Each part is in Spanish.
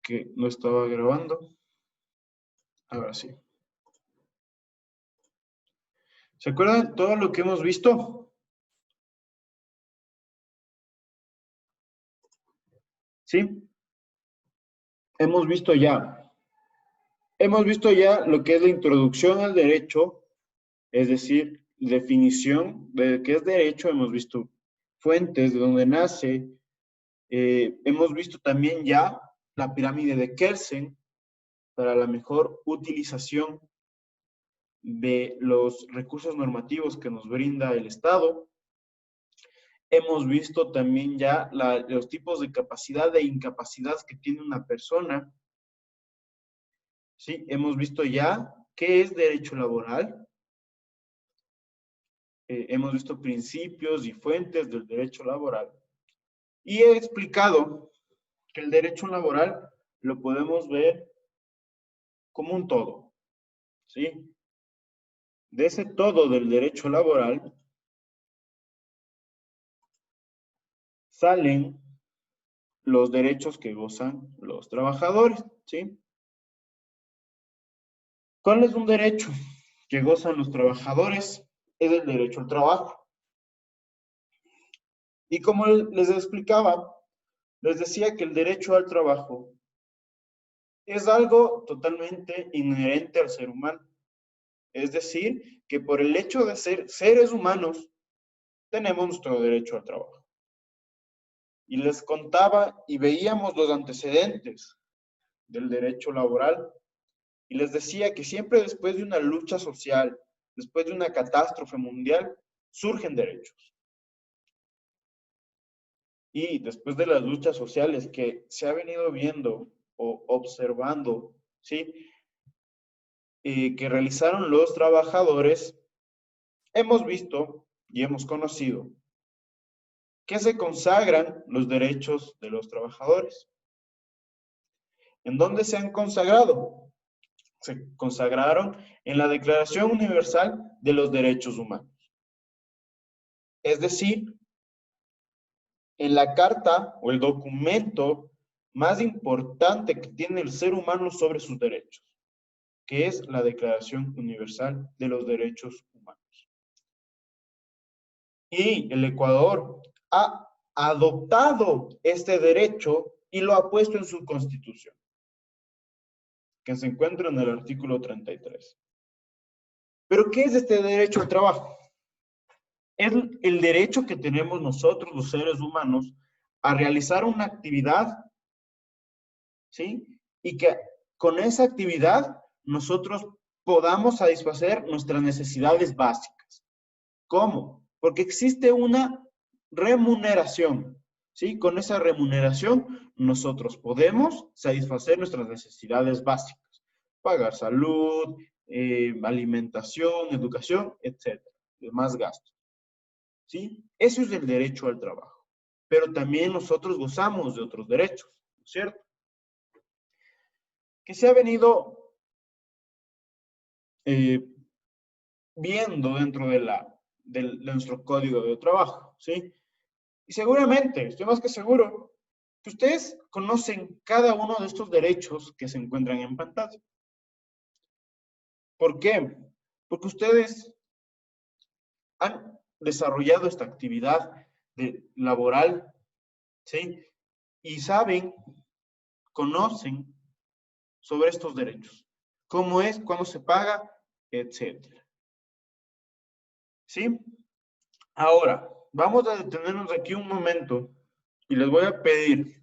que no estaba grabando. Ahora sí. ¿Se acuerdan de todo lo que hemos visto? ¿Sí? Hemos visto ya lo que es la introducción al derecho, es decir, definición de qué es derecho, hemos visto fuentes de dónde nace, hemos visto también ya la pirámide de Kelsen para la mejor utilización de los recursos normativos que nos brinda el Estado. Hemos visto también ya los tipos de capacidad e incapacidad que tiene una persona. Sí, hemos visto ya qué es derecho laboral. Hemos visto principios y fuentes del derecho laboral. Y he explicado que el derecho laboral lo podemos ver como un todo. ¿Sí? De ese todo del derecho laboral salen los derechos que gozan los trabajadores. ¿Sí? ¿Cuál es un derecho que gozan los trabajadores? Es el derecho al trabajo. Y como les explicaba, les decía que el derecho al trabajo es algo totalmente inherente al ser humano. Es decir, que por el hecho de ser seres humanos, tenemos nuestro derecho al trabajo. Y les contaba y veíamos los antecedentes del derecho laboral y les decía que siempre después de una lucha social, después de una catástrofe mundial, surgen derechos. Y después de las luchas sociales que se ha venido viendo o observando, ¿sí? Que realizaron los trabajadores, hemos visto y hemos conocido que se consagran los derechos de los trabajadores. ¿En dónde se han consagrado? Se consagraron en la Declaración Universal de los Derechos Humanos. Es decir, en la carta o el documento más importante que tiene el ser humano sobre sus derechos, que es la Declaración Universal de los Derechos Humanos. Y el Ecuador ha adoptado este derecho y lo ha puesto en su constitución, que se encuentra en el artículo 33. ¿Pero qué es este derecho al trabajo? Es el derecho que tenemos nosotros, los seres humanos, a realizar una actividad, ¿sí? Y que con esa actividad nosotros podamos satisfacer nuestras necesidades básicas. ¿Cómo? Porque existe una remuneración, ¿sí? Con esa remuneración nosotros podemos satisfacer nuestras necesidades básicas. Pagar salud, alimentación, educación, etcétera. Demás gastos. ¿Sí? Eso es el derecho al trabajo. Pero también nosotros gozamos de otros derechos, ¿no es cierto? Que se ha venido viendo dentro de nuestro código de trabajo, ¿sí? Y seguramente, estoy más que seguro, que ustedes conocen cada uno de estos derechos que se encuentran en pantalla. ¿Por qué? Porque ustedes han desarrollado esta actividad laboral, ¿sí? Y saben, conocen sobre estos derechos. Cómo es, cuándo se paga, etcétera. ¿Sí? Ahora, vamos a detenernos aquí un momento y les voy a pedir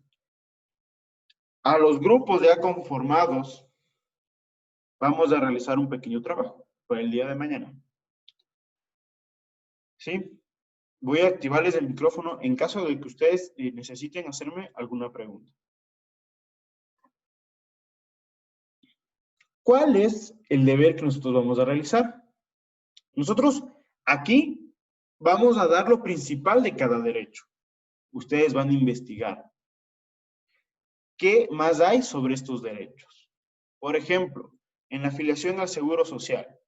a los grupos ya conformados, vamos a realizar un pequeño trabajo para el día de mañana. ¿Sí? Voy a activarles el micrófono en caso de que ustedes necesiten hacerme alguna pregunta. ¿Cuál es el deber que nosotros vamos a realizar? Nosotros aquí vamos a dar lo principal de cada derecho. Ustedes van a investigar. ¿Qué más hay sobre estos derechos? Por ejemplo, en la afiliación al Seguro Social.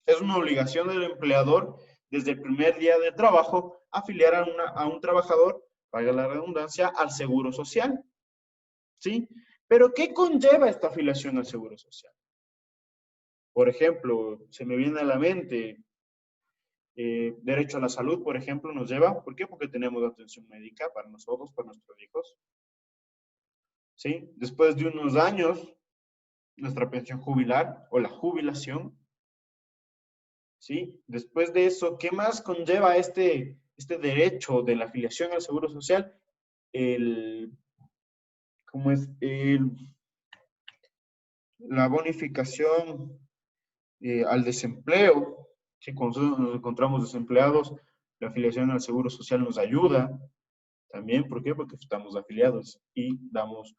Es una obligación del empleador desde el primer día de trabajo afiliar a un trabajador, valga la redundancia, al Seguro Social. ¿Sí? Pero, ¿qué conlleva esta afiliación al Seguro Social? Por ejemplo, se me viene a la mente, derecho a la salud, por ejemplo, nos lleva. ¿Por qué? Porque tenemos atención médica para nosotros, para nuestros hijos. ¿Sí? Después de unos años, nuestra pensión jubilar o la jubilación. ¿Sí? Después de eso, ¿qué más conlleva este derecho de la afiliación al Seguro Social? ¿Cómo es? La bonificación al desempleo. Si cuando nos encontramos desempleados, la afiliación al Seguro Social nos ayuda también. ¿Por qué? Porque estamos afiliados y damos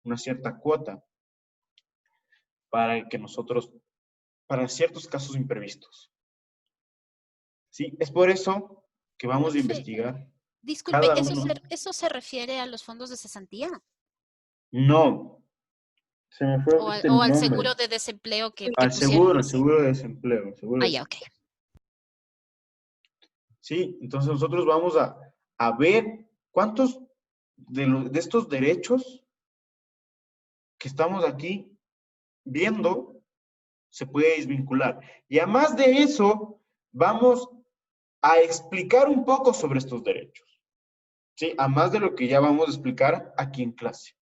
una cierta cuota para que nosotros, para ciertos casos imprevistos. Sí, es por eso que vamos a Profe, investigar disculpe, cada uno. ¿eso se refiere a los fondos de cesantía? No, se me fue ¿O el al nombre. seguro de desempleo que Al pusieron seguro, el recién? seguro de desempleo, seguro Ah, de ya, ok. desempleo. Sí, entonces nosotros vamos a ver cuántos de estos derechos que estamos aquí viendo se puede desvincular. Y además de eso, vamos a explicar un poco sobre estos derechos. ¿Sí? Además de lo que ya vamos a explicar aquí en clase.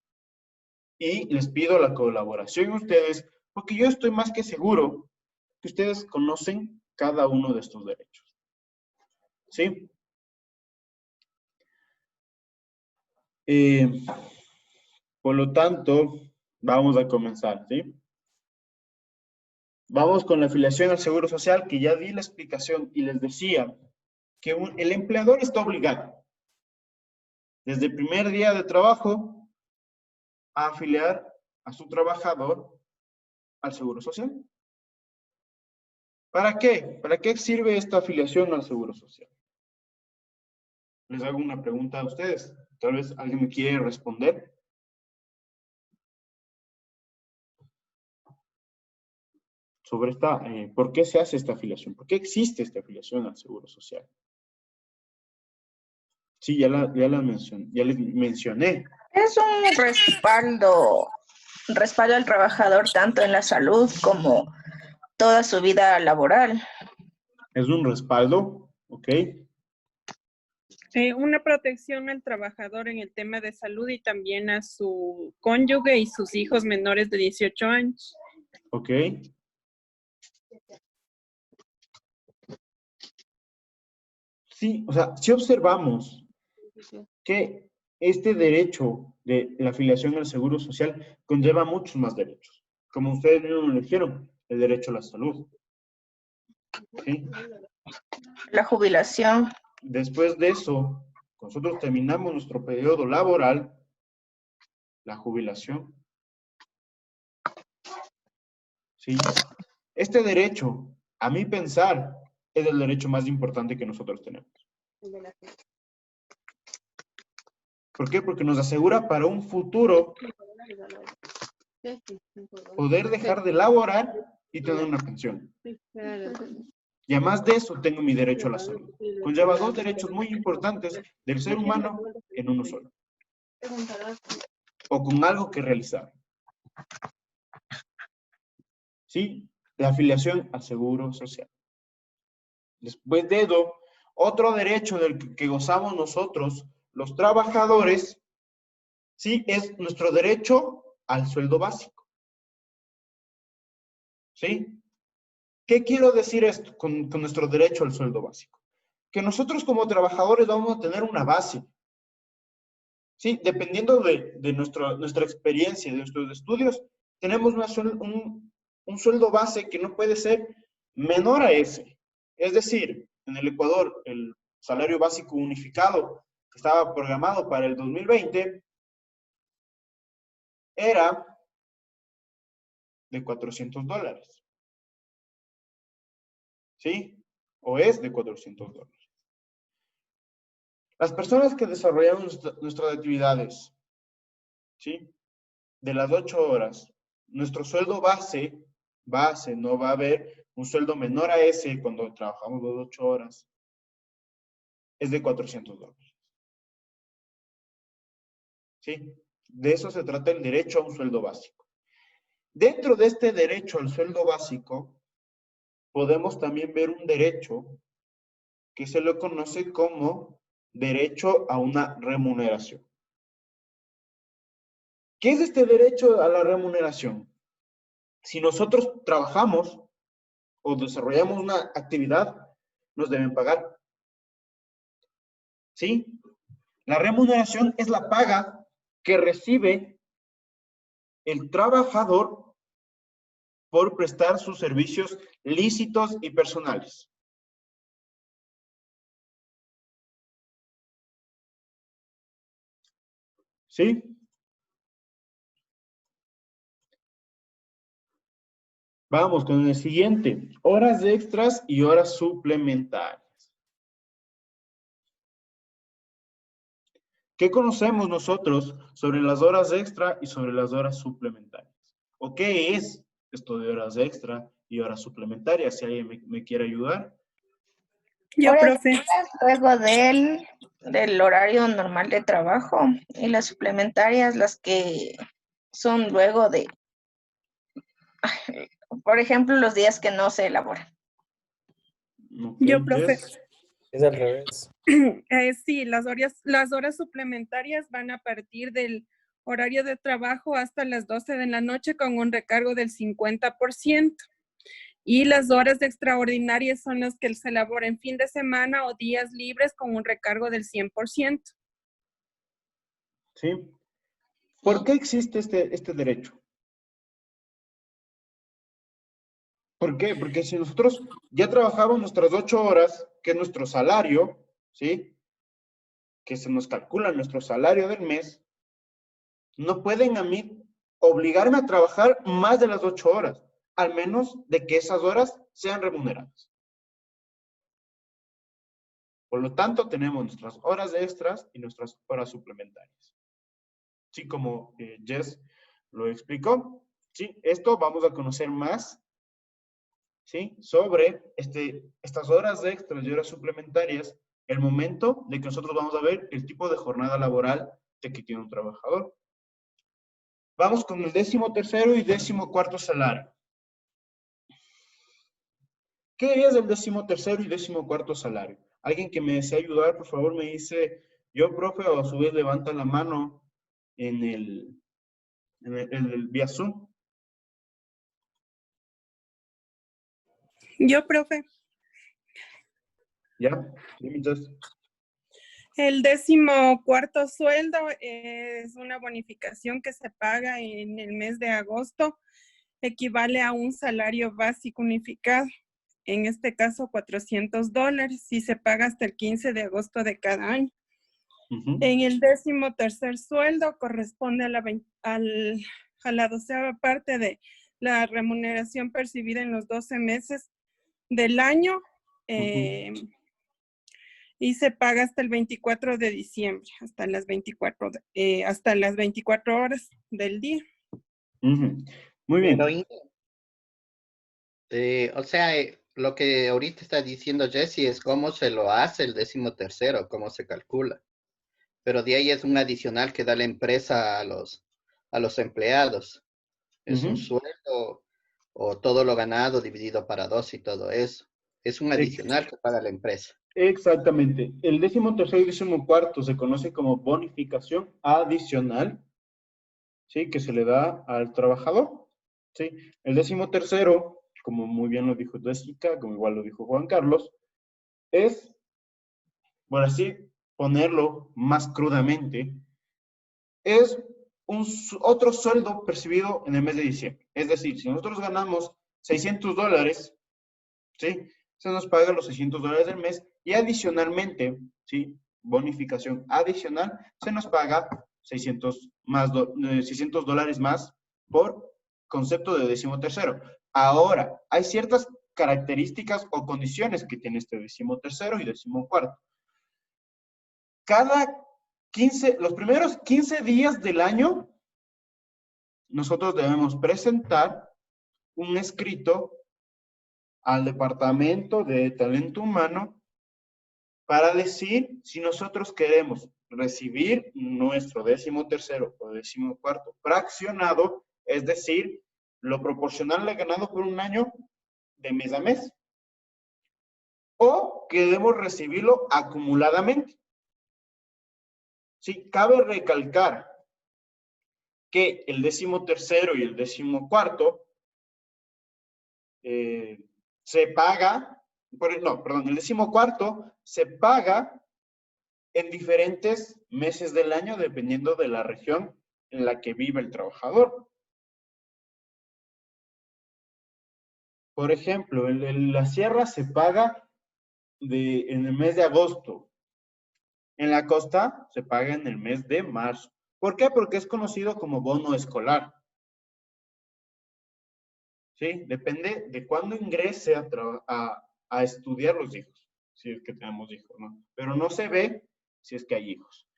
Y les pido la colaboración a ustedes, porque yo estoy más que seguro que ustedes conocen cada uno de estos derechos. ¿Sí? Por lo tanto, vamos a comenzar, ¿sí? Vamos con la afiliación al Seguro Social, que ya di la explicación y les decía que el empleador está obligado, desde el primer día de trabajo, a afiliar a su trabajador al Seguro Social. ¿Para qué? ¿Para qué sirve esta afiliación al Seguro Social? Les hago una pregunta a ustedes. Tal vez alguien me quiere responder. Sobre ¿por qué se hace esta afiliación? ¿Por qué existe esta afiliación al Seguro Social? Sí, ya les mencioné. Es un respaldo al trabajador tanto en la salud como toda su vida laboral. Es un respaldo, ¿ok? Una protección al trabajador en el tema de salud y también a su cónyuge y sus hijos menores de 18 años. ¿Ok? Sí, o sea, si observamos que este derecho de la afiliación al Seguro Social conlleva muchos más derechos. Como ustedes mismos me dijeron, el derecho a la salud. ¿Sí? La jubilación, Después de eso, nosotros terminamos nuestro periodo laboral, la jubilación. ¿Sí? Este derecho, a mi pensar, es el derecho más importante que nosotros tenemos. ¿Por qué? Porque nos asegura para un futuro poder dejar de laborar y tener una pensión. Y además de eso, tengo mi derecho a la salud. Conlleva dos derechos muy importantes del ser humano en uno solo. O con algo que realizar. ¿Sí? La afiliación al Seguro Social. Después de eso, otro derecho del que gozamos nosotros, los trabajadores, ¿sí? Es nuestro derecho al sueldo básico. ¿Sí? ¿Qué quiero decir esto con nuestro derecho al sueldo básico? Que nosotros como trabajadores vamos a tener una base. ¿Sí? Dependiendo de nuestra experiencia, de nuestros estudios, tenemos un sueldo base que no puede ser menor a ese. Es decir, en el Ecuador, el salario básico unificado que estaba programado para el 2020 era de $400. ¿Sí? O es de $400. Las personas que desarrollamos nuestras actividades, ¿sí? De las 8 horas, nuestro sueldo base, no va a haber un sueldo menor a ese cuando trabajamos las 8 horas, es de $400. ¿Sí? De eso se trata el derecho a un sueldo básico. Dentro de este derecho al sueldo básico, podemos también ver un derecho que se lo conoce como derecho a una remuneración. ¿Qué es este derecho a la remuneración? Si nosotros trabajamos o desarrollamos una actividad, nos deben pagar. ¿Sí? La remuneración es la paga que recibe el trabajador por prestar sus servicios lícitos y personales. ¿Sí? Vamos con el siguiente. Horas extras y horas suplementarias. ¿Qué conocemos nosotros sobre las horas extra y sobre las horas suplementarias? ¿O qué es esto de horas extra y horas suplementarias? Si alguien me quiere ayudar. Yo, Horas profe. extras luego del horario normal de trabajo y las suplementarias, las que son luego de, por ejemplo, los días que no se elaboran. Ok, Yo, profe. Jess. Es al revés. Sí, las horas suplementarias van a partir del horario de trabajo hasta las 12 de la noche con un recargo del 50%. Y las horas extraordinarias son las que se elaboran fin de semana o días libres con un recargo del 100%. ¿Sí? ¿Por qué existe este derecho? ¿Por qué? Porque si nosotros ya trabajamos nuestras 8 horas, que es nuestro salario, ¿sí? Que se nos calcula nuestro salario del mes, no pueden a mí obligarme a trabajar más de las 8 horas, al menos de que esas horas sean remuneradas. Por lo tanto, tenemos nuestras horas extras y nuestras horas suplementarias. Sí, como Jess lo explicó. Sí, esto vamos a conocer más, ¿sí? Sobre estas horas extras y horas suplementarias, el momento de que nosotros vamos a ver el tipo de jornada laboral de que tiene un trabajador. Vamos con el 13º y 14º salario. ¿Qué es el 13º y 14º salario? Alguien que me desea ayudar, por favor, me dice, yo, profe, o a su vez levanta la mano en el vía Zoom. Yo, profe. ¿Ya? Entonces, El 14º sueldo es una bonificación que se paga en el mes de agosto, equivale a un salario básico unificado, en este caso $400, y se paga hasta el 15 de agosto de cada año. En el 13º sueldo corresponde a la 12ª parte de la remuneración percibida en los 12 meses del año. Y se paga hasta el 24 de diciembre, hasta las 24 horas del día. Muy bien. Pero, o sea, lo que ahorita está diciendo Jesse es cómo se lo hace el 13º, cómo se calcula. Pero de ahí es un adicional que da la empresa a los empleados. Es un sueldo o todo lo ganado dividido para 2 y todo eso. Es un adicional que paga la empresa. Exactamente. El 13º y 14º se conoce como bonificación adicional, ¿sí? Que se le da al trabajador, ¿sí? El 13º, como muy bien lo dijo Jessica, como igual lo dijo Juan Carlos, es, por así ponerlo más crudamente, es otro sueldo percibido en el mes de diciembre. Es decir, si nosotros ganamos $600, ¿sí? Se nos paga los $600 del mes y adicionalmente, ¿sí? Bonificación adicional, se nos paga $600 más por concepto de 13º. Ahora, hay ciertas características o condiciones que tiene este 13º y 14º. Los primeros 15 días del año, nosotros debemos presentar un escrito al Departamento de Talento Humano para decir si nosotros queremos recibir nuestro 13º o 14º fraccionado, es decir, lo proporcional al ganado por un año de mes a mes, o queremos recibirlo acumuladamente. Sí, cabe recalcar que el 13º y el 14º se paga, el 14º se paga en diferentes meses del año dependiendo de la región en la que vive el trabajador. Por ejemplo, en la sierra se paga en el mes de agosto. En la costa se paga en el mes de marzo. ¿Por qué? Porque es conocido como bono escolar. ¿Sí? Depende de cuándo ingrese a estudiar los hijos, si es que tenemos hijos, ¿no? Pero no se ve si es que hay hijos.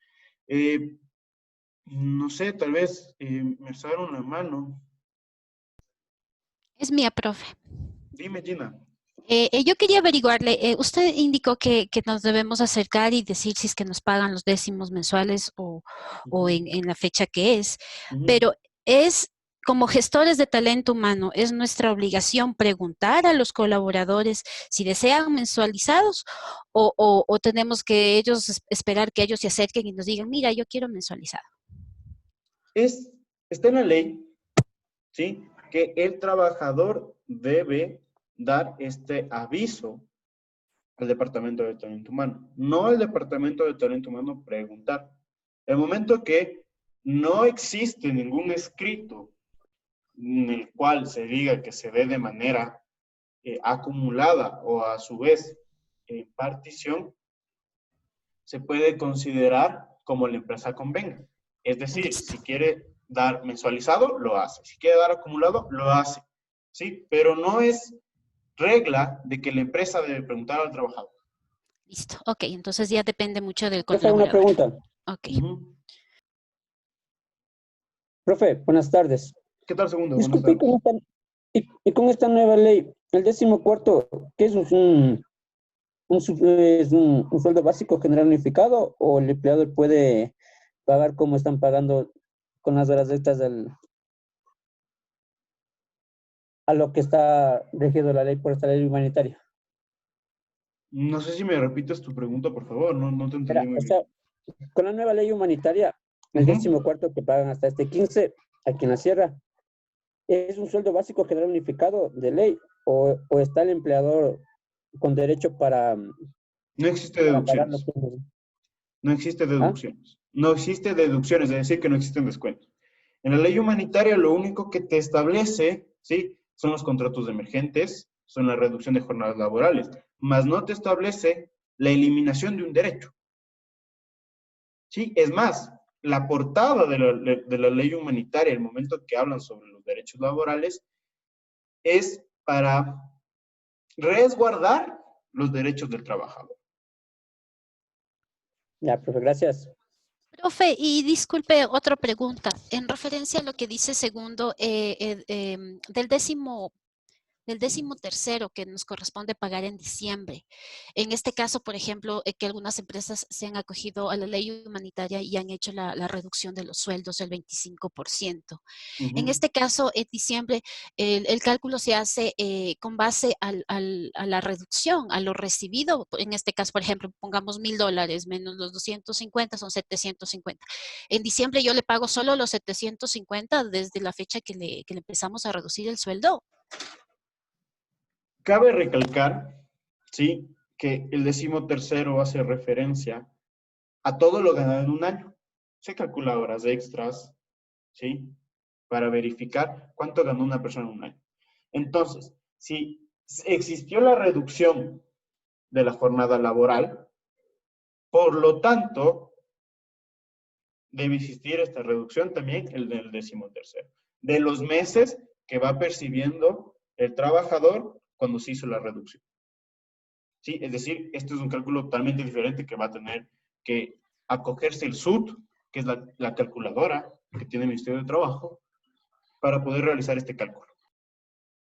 No sé, tal vez me alzaron una mano. Es mía, profe. Dime, Gina. Yo quería averiguarle, usted indicó que nos debemos acercar y decir si es que nos pagan los décimos mensuales o en la fecha que es, pero es como gestores de talento humano, es nuestra obligación preguntar a los colaboradores si desean mensualizados o tenemos que esperar que ellos se acerquen y nos digan, mira, yo quiero mensualizado. Está en la ley, ¿sí? Que el trabajador debe dar este aviso al Departamento de Talento Humano. No al Departamento de Talento Humano preguntar. El momento que no existe ningún escrito en el cual se diga que se dé de manera acumulada o a su vez partición, se puede considerar como la empresa convenga. Es decir, si quiere dar mensualizado, lo hace. Si quiere dar acumulado, lo hace. ¿Sí? Pero no es regla de que la empresa debe preguntar al trabajador. Listo. Ok, entonces ya depende mucho del Profe, una colaborador. pregunta. Ok. Profe, buenas tardes. ¿Qué tal, segundo? Disculpe, con esta nueva ley, el 14º, ¿qué es un sueldo básico general unificado o el empleador puede pagar como están pagando con las horas extras a lo que está regido la ley por esta ley humanitaria? No sé si me repites tu pregunta, por favor. No te entendí muy bien. Con la nueva ley humanitaria, el 14º que pagan hasta este 15, aquí en la sierra, ¿es un sueldo básico general unificado de ley o está el empleador con derecho para... No existe deducciones. No existe deducciones. No existe deducciones, es decir, que no existen descuentos. En la ley humanitaria lo único que te establece, ¿sí? Son los contratos emergentes, son la reducción de jornadas laborales, mas no te establece la eliminación de un derecho. ¿Sí? Es más, la portada de la ley humanitaria, el momento que hablan sobre los derechos laborales, es para resguardar los derechos del trabajador. Ya, profe, gracias. Profe, y disculpe, otra pregunta. En referencia a lo que dice segundo, del 13º que nos corresponde pagar en diciembre. En este caso, por ejemplo, que algunas empresas se han acogido a la ley humanitaria y han hecho la reducción de los sueldos del 25%. En este caso, en diciembre, el cálculo se hace con base a la reducción, a lo recibido. En este caso, por ejemplo, pongamos $1,000 menos los 250 son 750. En diciembre yo le pago solo los 750 desde la fecha que le empezamos a reducir el sueldo. Cabe recalcar, ¿sí?, que el 13º hace referencia a todo lo ganado en un año. Se calcula horas extras, ¿sí?, para verificar cuánto ganó una persona en un año. Entonces, si existió la reducción de la jornada laboral, por lo tanto, debe existir esta reducción también el del 13º, de los meses que va percibiendo el trabajador cuando se hizo la reducción. ¿Sí? Es decir, este es un cálculo totalmente diferente que va a tener que acogerse el SUT, que es la calculadora que tiene el Ministerio de Trabajo, para poder realizar este cálculo.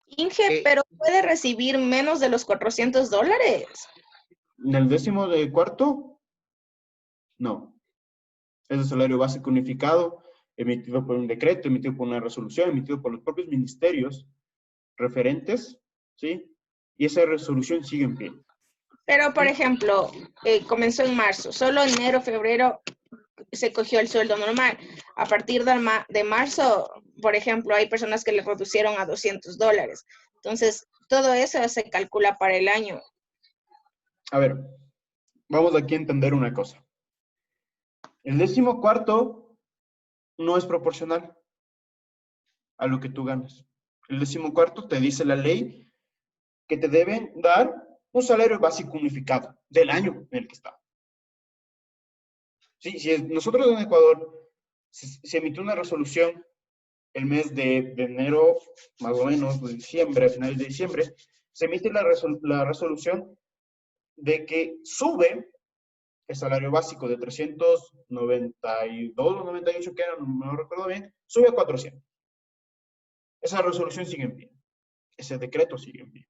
Inge, pero puede recibir menos de los $400. ¿En el 14º? No. Es el salario básico unificado, emitido por un decreto, emitido por una resolución, emitido por los propios ministerios referentes, ¿sí? Y esa resolución sigue en pie. Pero, por ejemplo, comenzó en marzo, solo enero, febrero se cogió el sueldo normal. A partir de marzo, por ejemplo, hay personas que le reducieron a $200. Entonces, todo eso se calcula para el año. A ver, vamos aquí a entender una cosa. El 14º no es proporcional a lo que tú ganas. El 14º te dice la ley que te deben dar un salario básico unificado del año en el que está. Sí, si nosotros en Ecuador se emitió una resolución el mes de enero, más o menos, de diciembre, a finales de diciembre, se emite la resolución de que sube el salario básico de 392 o 98 que era, no recuerdo bien, sube a 400. Esa resolución sigue en pie. Ese decreto sigue en pie.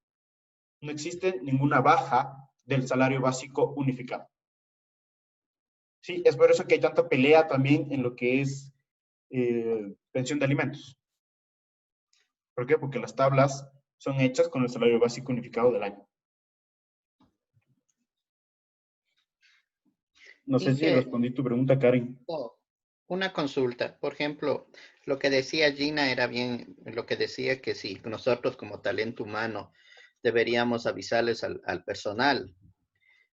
No existe ninguna baja del salario básico unificado. Sí, es por eso que hay tanta pelea también en lo que es pensión de alimentos. ¿Por qué? Porque las tablas son hechas con el salario básico unificado del año. No sé si respondí tu pregunta, Karen. Una consulta. Por ejemplo, lo que decía Gina era bien, lo que decía que si nosotros como talento humano deberíamos avisarles al personal.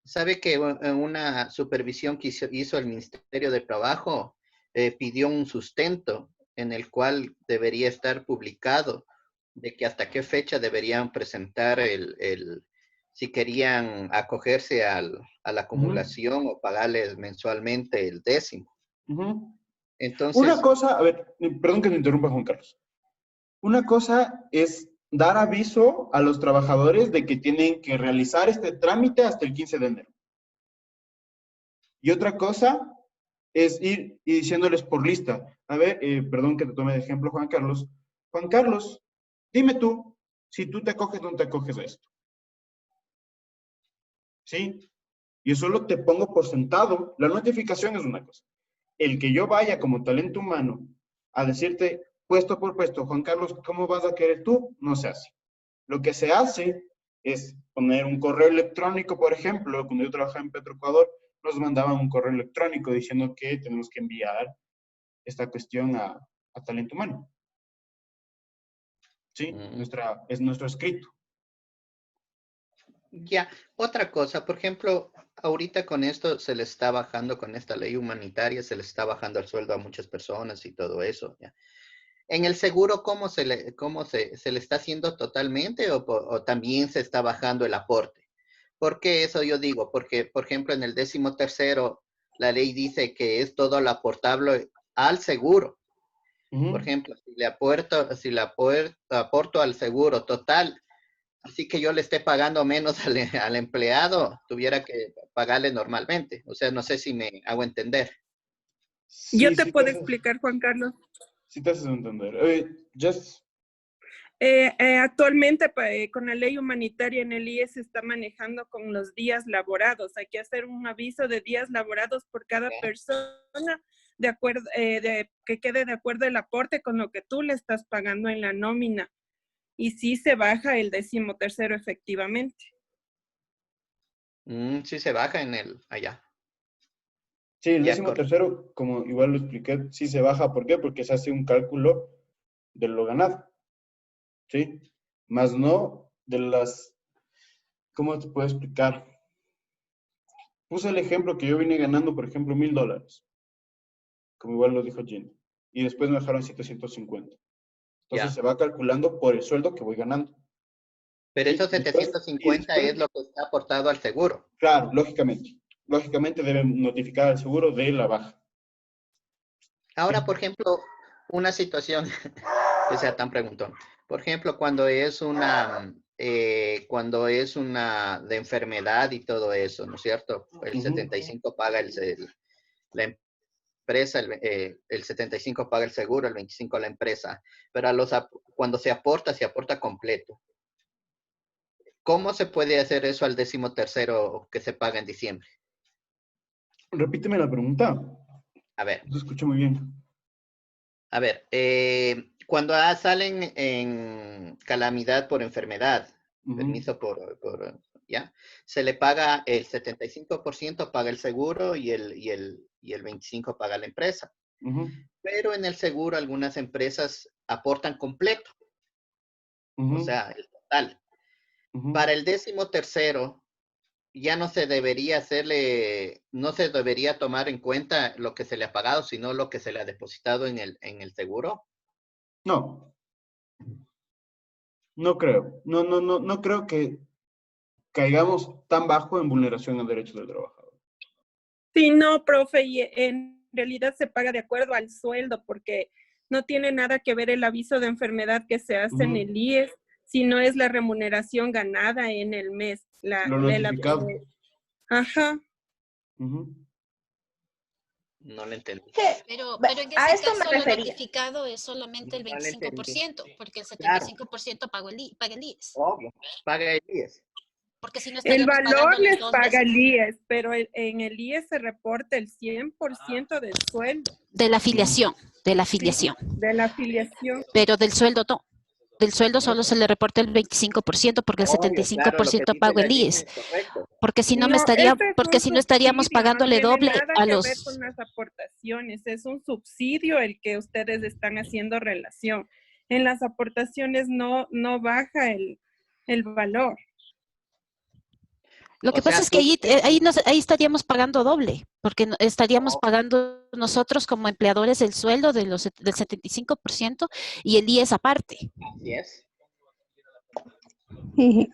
Sabe que en una supervisión que hizo el Ministerio de Trabajo, pidió un sustento en el cual debería estar publicado de que hasta qué fecha deberían presentar si querían acogerse a la acumulación o pagarles mensualmente el 10º. Entonces, una cosa, a ver, perdón que me interrumpa, Juan Carlos. Una cosa es dar aviso a los trabajadores de que tienen que realizar este trámite hasta el 15 de enero. Y otra cosa es ir y diciéndoles por lista. A ver, perdón que te tome de ejemplo, Juan Carlos. Juan Carlos, dime tú, si tú te acoges o no te acoges a esto. ¿Sí? Yo solo te pongo por sentado. La notificación es una cosa. El que yo vaya como talento humano a decirte puesto por puesto, Juan Carlos, ¿cómo vas a querer tú? No se hace. Lo que se hace es poner un correo electrónico, por ejemplo, cuando yo trabajaba en Petroecuador, nos mandaban un correo electrónico diciendo que tenemos que enviar esta cuestión a talento humano. ¿Sí? Es nuestro escrito. Ya, otra cosa, por ejemplo, ahorita con esto se le está bajando, con esta ley humanitaria, se le está bajando el sueldo a muchas personas y todo eso, ¿ya? En el seguro, ¿cómo se le está haciendo totalmente o también se está bajando el aporte? ¿Por qué eso yo digo? Porque, por ejemplo, en el 13º, la ley dice que es todo lo aportable al seguro. Por ejemplo, si le aporto al seguro total, así que yo le esté pagando menos al empleado, tuviera que pagarle normalmente. O sea, no sé si me hago entender. Sí, Yo te sí puedo explicar, Juan Carlos. Sí te haces entender. Jess. Actualmente con la ley humanitaria en el IES se está manejando con los días laborados. Hay que hacer un aviso de días laborados por cada persona de acuerdo, que quede de acuerdo el aporte con lo que tú le estás pagando en la nómina. Y sí se baja el 13º efectivamente. Sí se baja allá. Sí, el 13º, como igual lo expliqué, sí se baja. ¿Por qué? Porque se hace un cálculo de lo ganado. ¿Sí? Más no de las... ¿Cómo te puedo explicar? Puse el ejemplo que yo vine ganando, por ejemplo, $1,000. Como igual lo dijo Gina. Y después me dejaron 750. Entonces se va calculando por el sueldo que voy ganando. Pero esos 750 es lo que está aportado al seguro. Claro, lógicamente. Lógicamente deben notificar al seguro de la baja. Ahora, por ejemplo, una situación que sea tan preguntón. Por ejemplo, cuando es una de enfermedad y todo eso, ¿no es cierto? El 75 paga la empresa, el 75 paga el seguro, el 25 la empresa. Pero cuando se aporta completo. ¿Cómo se puede hacer eso al 13º que se paga en diciembre? Repíteme la pregunta. A ver. Se escucha muy bien. A ver, cuando salen en calamidad por enfermedad, permiso ¿ya? Se le paga el 75% paga el seguro y el 25% paga la empresa. Pero en el seguro algunas empresas aportan completo, o sea, el total. Para el 13º, ya no se debería no se debería tomar en cuenta lo que se le ha pagado, sino lo que se le ha depositado en el seguro. No. No creo. No creo que caigamos tan bajo en vulneración a derechos del trabajador. Sí, no, profe, y en realidad se paga de acuerdo al sueldo, porque no tiene nada que ver el aviso de enfermedad que se hace en el IES, sino es la remuneración ganada en el mes. Lo notificado. Ajá. No lo entendí. Pero en A este esto me caso lo refería. notificado es solamente el No lo entendí. 25%, porque el Claro. 75% paga el IES. Obvio, paga el IES. Porque si no El estaríamos valor pagando les los dos paga veces. el IES, pero en el IES se reporta el 100% del sueldo. De la afiliación, Sí, de la afiliación. pero del sueldo no. Del sueldo solo se le reporta el 25% porque el Obvio, claro, lo que 75% dice paga la el ley IES. es correcto. Porque si no, No, este es porque un si no estaríamos subsidio, pagándole no tiene doble nada a que ver los... con las aportaciones, es un subsidio el que ustedes están haciendo relación. En las aportaciones no baja el valor. Lo que O sea, pasa es que ahí estaríamos pagando doble, porque estaríamos No. pagando nosotros como empleadores el sueldo del 75% y el IES aparte. Así es.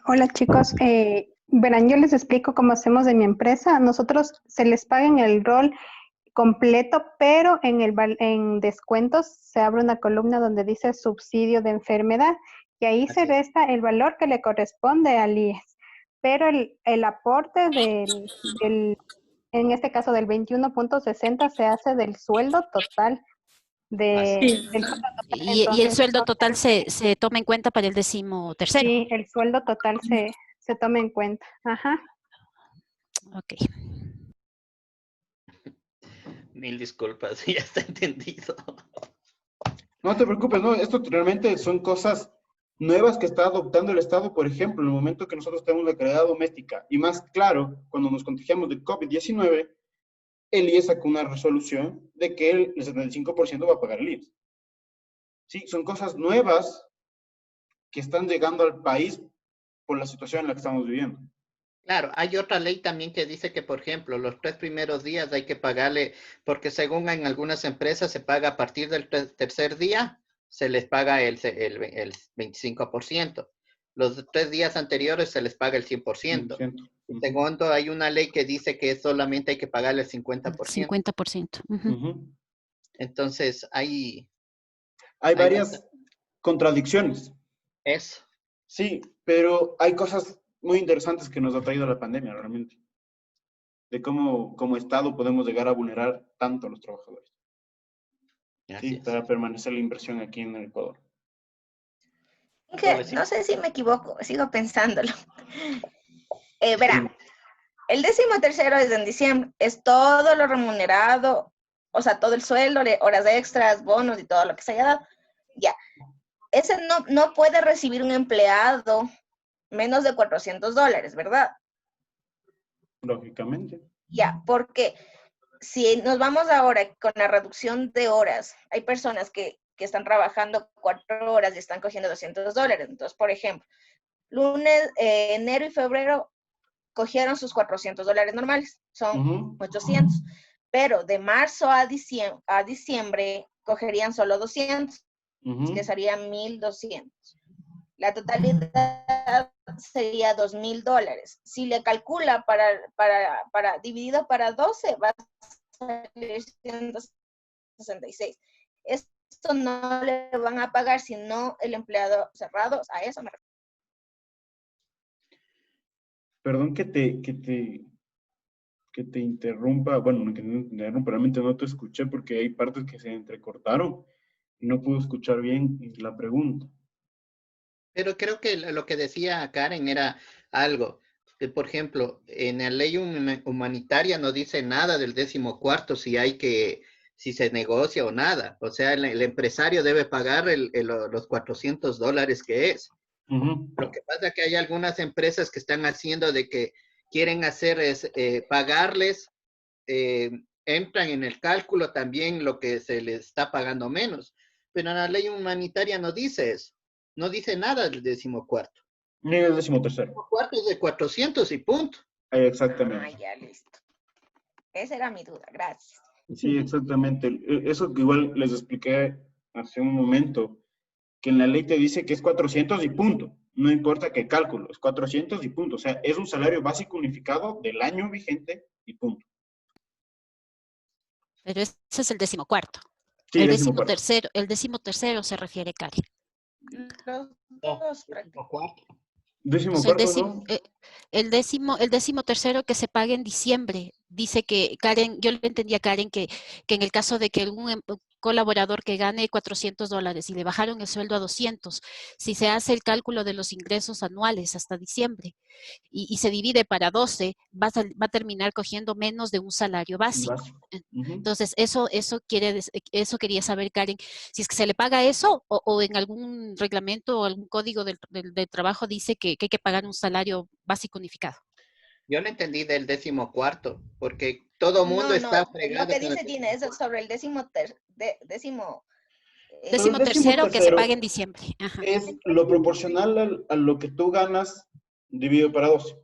Hola chicos, verán, yo les explico cómo hacemos de mi empresa. Nosotros se les paga en el rol completo, pero en descuentos se abre una columna donde dice subsidio de enfermedad y ahí se Así es. resta el valor que le corresponde al IES. Pero el aporte en este caso del 21.60 se hace del sueldo total. Así Del sueldo total. Y el Entonces, sueldo total se toma en cuenta para el 13º. sí, el sueldo total se toma en cuenta. Ajá. Ok. Mil disculpas, ya está entendido. No te preocupes, no, esto realmente son cosas nuevas que está adoptando el Estado, por ejemplo, en el momento que nosotros tenemos la calidad doméstica. Y más claro, cuando nos contagiamos de COVID-19, el IES sacó una resolución de que el 75% va a pagar el IES. Sí, son cosas nuevas que están llegando al país por la situación en la que estamos viviendo. Claro, hay otra ley también que dice que, por ejemplo, los 3 primeros días hay que pagarle, porque según en algunas empresas se paga a partir del tercer día, se les paga el 25%. Los 3 días anteriores se les paga el 100%. Y segundo, hay una ley que dice que solamente hay que pagarle el 50%. 50%. Entonces, hay varias contradicciones. Eso. Sí, pero hay cosas muy interesantes que nos ha traído la pandemia, realmente. De cómo como Estado podemos llegar a vulnerar tanto a los trabajadores. Sí, para permanecer la inversión aquí en el Ecuador. No sé si me equivoco, sigo pensándolo. Verán, el 13º es en diciembre, es todo lo remunerado, o sea, todo el sueldo, horas extras, bonos y todo lo que se haya dado. Ya. Ese no puede recibir un empleado menos de $400, ¿verdad? Lógicamente. Ya, porque si nos vamos ahora con la reducción de horas, hay personas que están trabajando 4 horas y están cogiendo $200. Entonces, por ejemplo, lunes, enero y febrero cogieron sus $400 normales, son 800, pero de marzo a diciembre cogerían solo 200, que serían 1,200. La totalidad sería $2,000. Si le calcula para dividido para 12, va a salir 166. Esto no le van a pagar sino el empleado cerrado. A eso me refiero. Perdón que te interrumpa. Bueno, no que te interrumpa, realmente no te escuché porque hay partes que se entrecortaron y no pude escuchar bien la pregunta. Pero creo que lo que decía Karen era algo, que por ejemplo, en la ley humanitaria no dice nada del 14º si hay que si se negocia o nada. O sea, el empresario debe pagar los $400 que es. Lo que pasa es que hay algunas empresas que están haciendo de que quieren hacer es pagarles, entran en el cálculo también lo que se les está pagando menos. Pero la ley humanitaria no dice eso. No dice nada del 14º. Ni el 13º. El cuarto es de 400 y punto. Exactamente. Ah, ya, listo. Esa era mi duda, gracias. Sí, exactamente. Eso que igual les expliqué hace un momento, que en la ley te dice que es 400 y punto. No importa qué cálculo, es 400 y punto. O sea, es un salario básico unificado del año vigente y punto. Pero ese es el 14º. Sí, El 14º. el 13º se refiere, Karen. Los dos Cuarto. O sea, 14º, ¿no? el 13º que se pague en diciembre. Dice que, Karen, yo le entendí a Karen que en el caso de que algún colaborador que gane $400 y le bajaron el sueldo a 200, si se hace el cálculo de los ingresos anuales hasta diciembre y se divide para 12, va a terminar cogiendo menos de un salario básico. Entonces, eso quería saber, Karen, si es que se le paga eso o en algún reglamento o algún código del trabajo dice que hay que pagar un salario básico unificado. Yo lo entendí del 14º, porque todo mundo está fregado. Lo que dice Gina es sobre el décimo Décimo el tercero que se 13º pague en diciembre. Ajá. es lo proporcional a lo que tú ganas dividido para 12.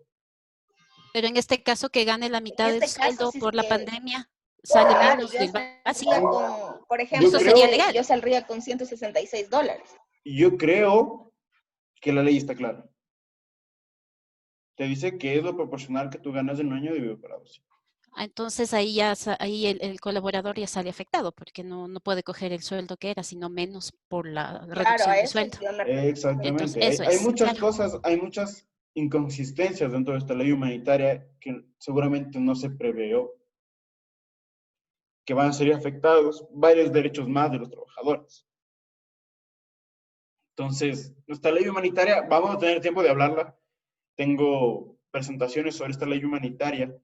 Pero en este caso que gane la mitad del sueldo si por la que- pandemia, sale Claro, menos yo del básico. saldría con, por ejemplo, Eso sería legal. yo saldría con $166. Yo creo que la ley está clara. Te dice que es lo proporcional que tú ganas en un año dividido para 12. Entonces ahí el colaborador ya sale afectado porque no puede coger el sueldo que era, sino menos por la reducción de sueldo. Exactamente. Entonces, eso Hay es, muchas claro. cosas, hay muchas inconsistencias dentro de esta ley humanitaria que seguramente no se preveó, que van a ser afectados varios derechos más de los trabajadores. Entonces, nuestra ley humanitaria, vamos a tener tiempo de hablarla. Tengo presentaciones sobre esta ley humanitaria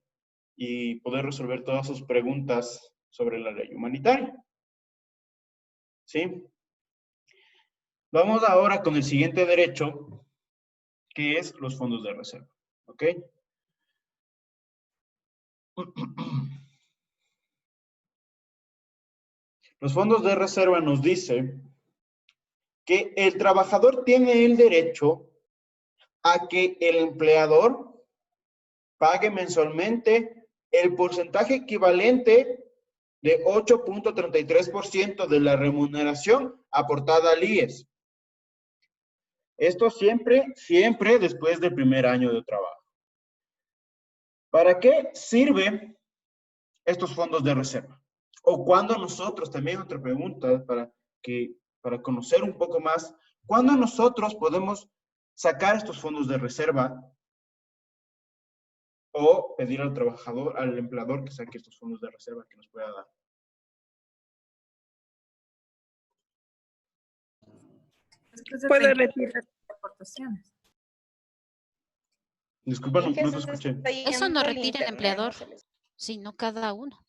y poder resolver todas sus preguntas sobre la ley humanitaria. ¿Sí? Vamos ahora con el siguiente derecho, que es los fondos de reserva. ¿Ok? Los fondos de reserva nos dice que el trabajador tiene el derecho a que el empleador pague mensualmente el porcentaje equivalente de 8.33% de la remuneración aportada al IES. Esto siempre después del primer año de trabajo. ¿Para qué sirven estos fondos de reserva? O cuando nosotros, también otra pregunta para conocer un poco más, ¿cuándo nosotros podemos sacar estos fondos de reserva o pedir al trabajador, al empleador que saque estos fondos de reserva que nos pueda dar? Puede retirar aportaciones. Disculpa, no te escuché. Eso no retira el empleador, sino cada uno.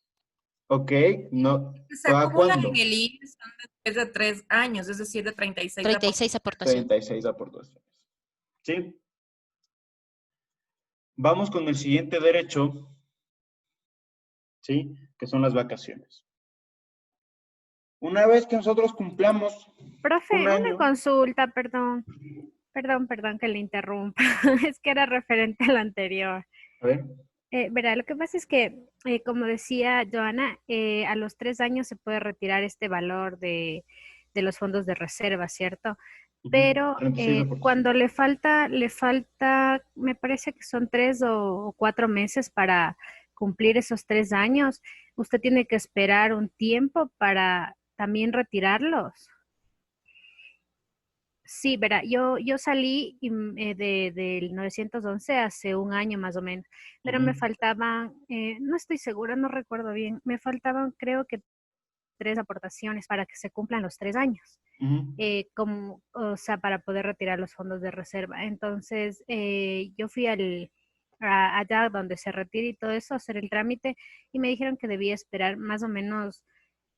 Ok, no. Se acumulan en el IES después de 3 años, es decir, de 36 aportaciones. 36 aportaciones. ¿Sí? Vamos con el siguiente derecho, ¿sí? Que son las vacaciones. Una vez que nosotros cumplamos Profe, un año, una consulta, perdón que le interrumpa, es que era referente al anterior. a ver, Verá, lo que pasa es que, como decía Joana, a los 3 años se puede retirar este valor de los fondos de reserva, ¿cierto? Pero 36%. cuando le falta, me parece que son 3 o 4 meses para cumplir esos 3 años, usted tiene que esperar un tiempo para también retirarlos. Sí, verá, yo salí del 911 hace un año más o menos, pero me faltaban, no estoy segura, no recuerdo bien, me faltaban creo que 3 aportaciones para que se cumplan los 3 años, o sea, para poder retirar los fondos de reserva. Entonces, yo fui allá donde se retira y todo eso, a hacer el trámite, y me dijeron que debía esperar más o menos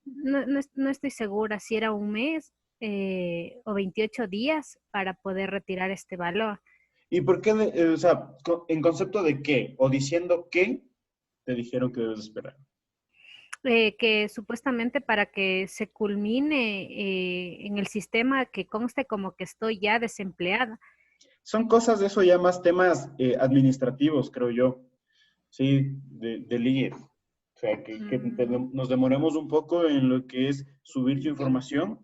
no estoy segura si era un mes o 28 días para poder retirar este valor. ¿Y por qué, o sea, en concepto de qué? ¿O diciendo qué te dijeron que debes esperar? Que supuestamente para que se culmine en el sistema que conste como que estoy ya desempleada. Son cosas de eso ya más temas administrativos, creo yo, sí, del IE. O sea, que nos demoremos un poco en lo que es subir tu información.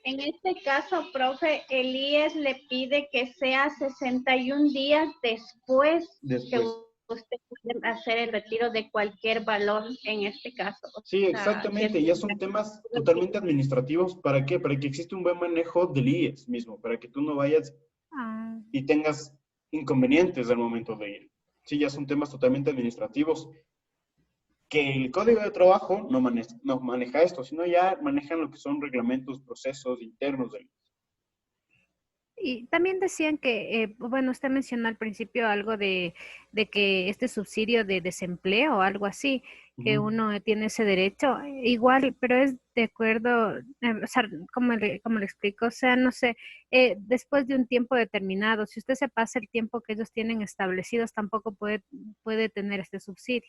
En este caso, profe, el IES le pide que sea 61 días después. Que usted puede hacer el retiro de cualquier valor en este caso. Sí, exactamente. Ya son temas totalmente administrativos. ¿Para qué? Para que exista un buen manejo del IES mismo, para que tú no vayas y tengas inconvenientes al momento de ir. Sí, ya son temas totalmente administrativos. Que el Código de Trabajo no maneja esto, sino ya manejan lo que son reglamentos, procesos internos del IES. Y también decían que, bueno, usted mencionó al principio algo de que este subsidio de desempleo o algo así, que uno tiene ese derecho, igual, pero es de acuerdo, o sea, como le explico, o sea, no sé, después de un tiempo determinado, si usted se pasa el tiempo que ellos tienen establecidos, tampoco puede tener este subsidio.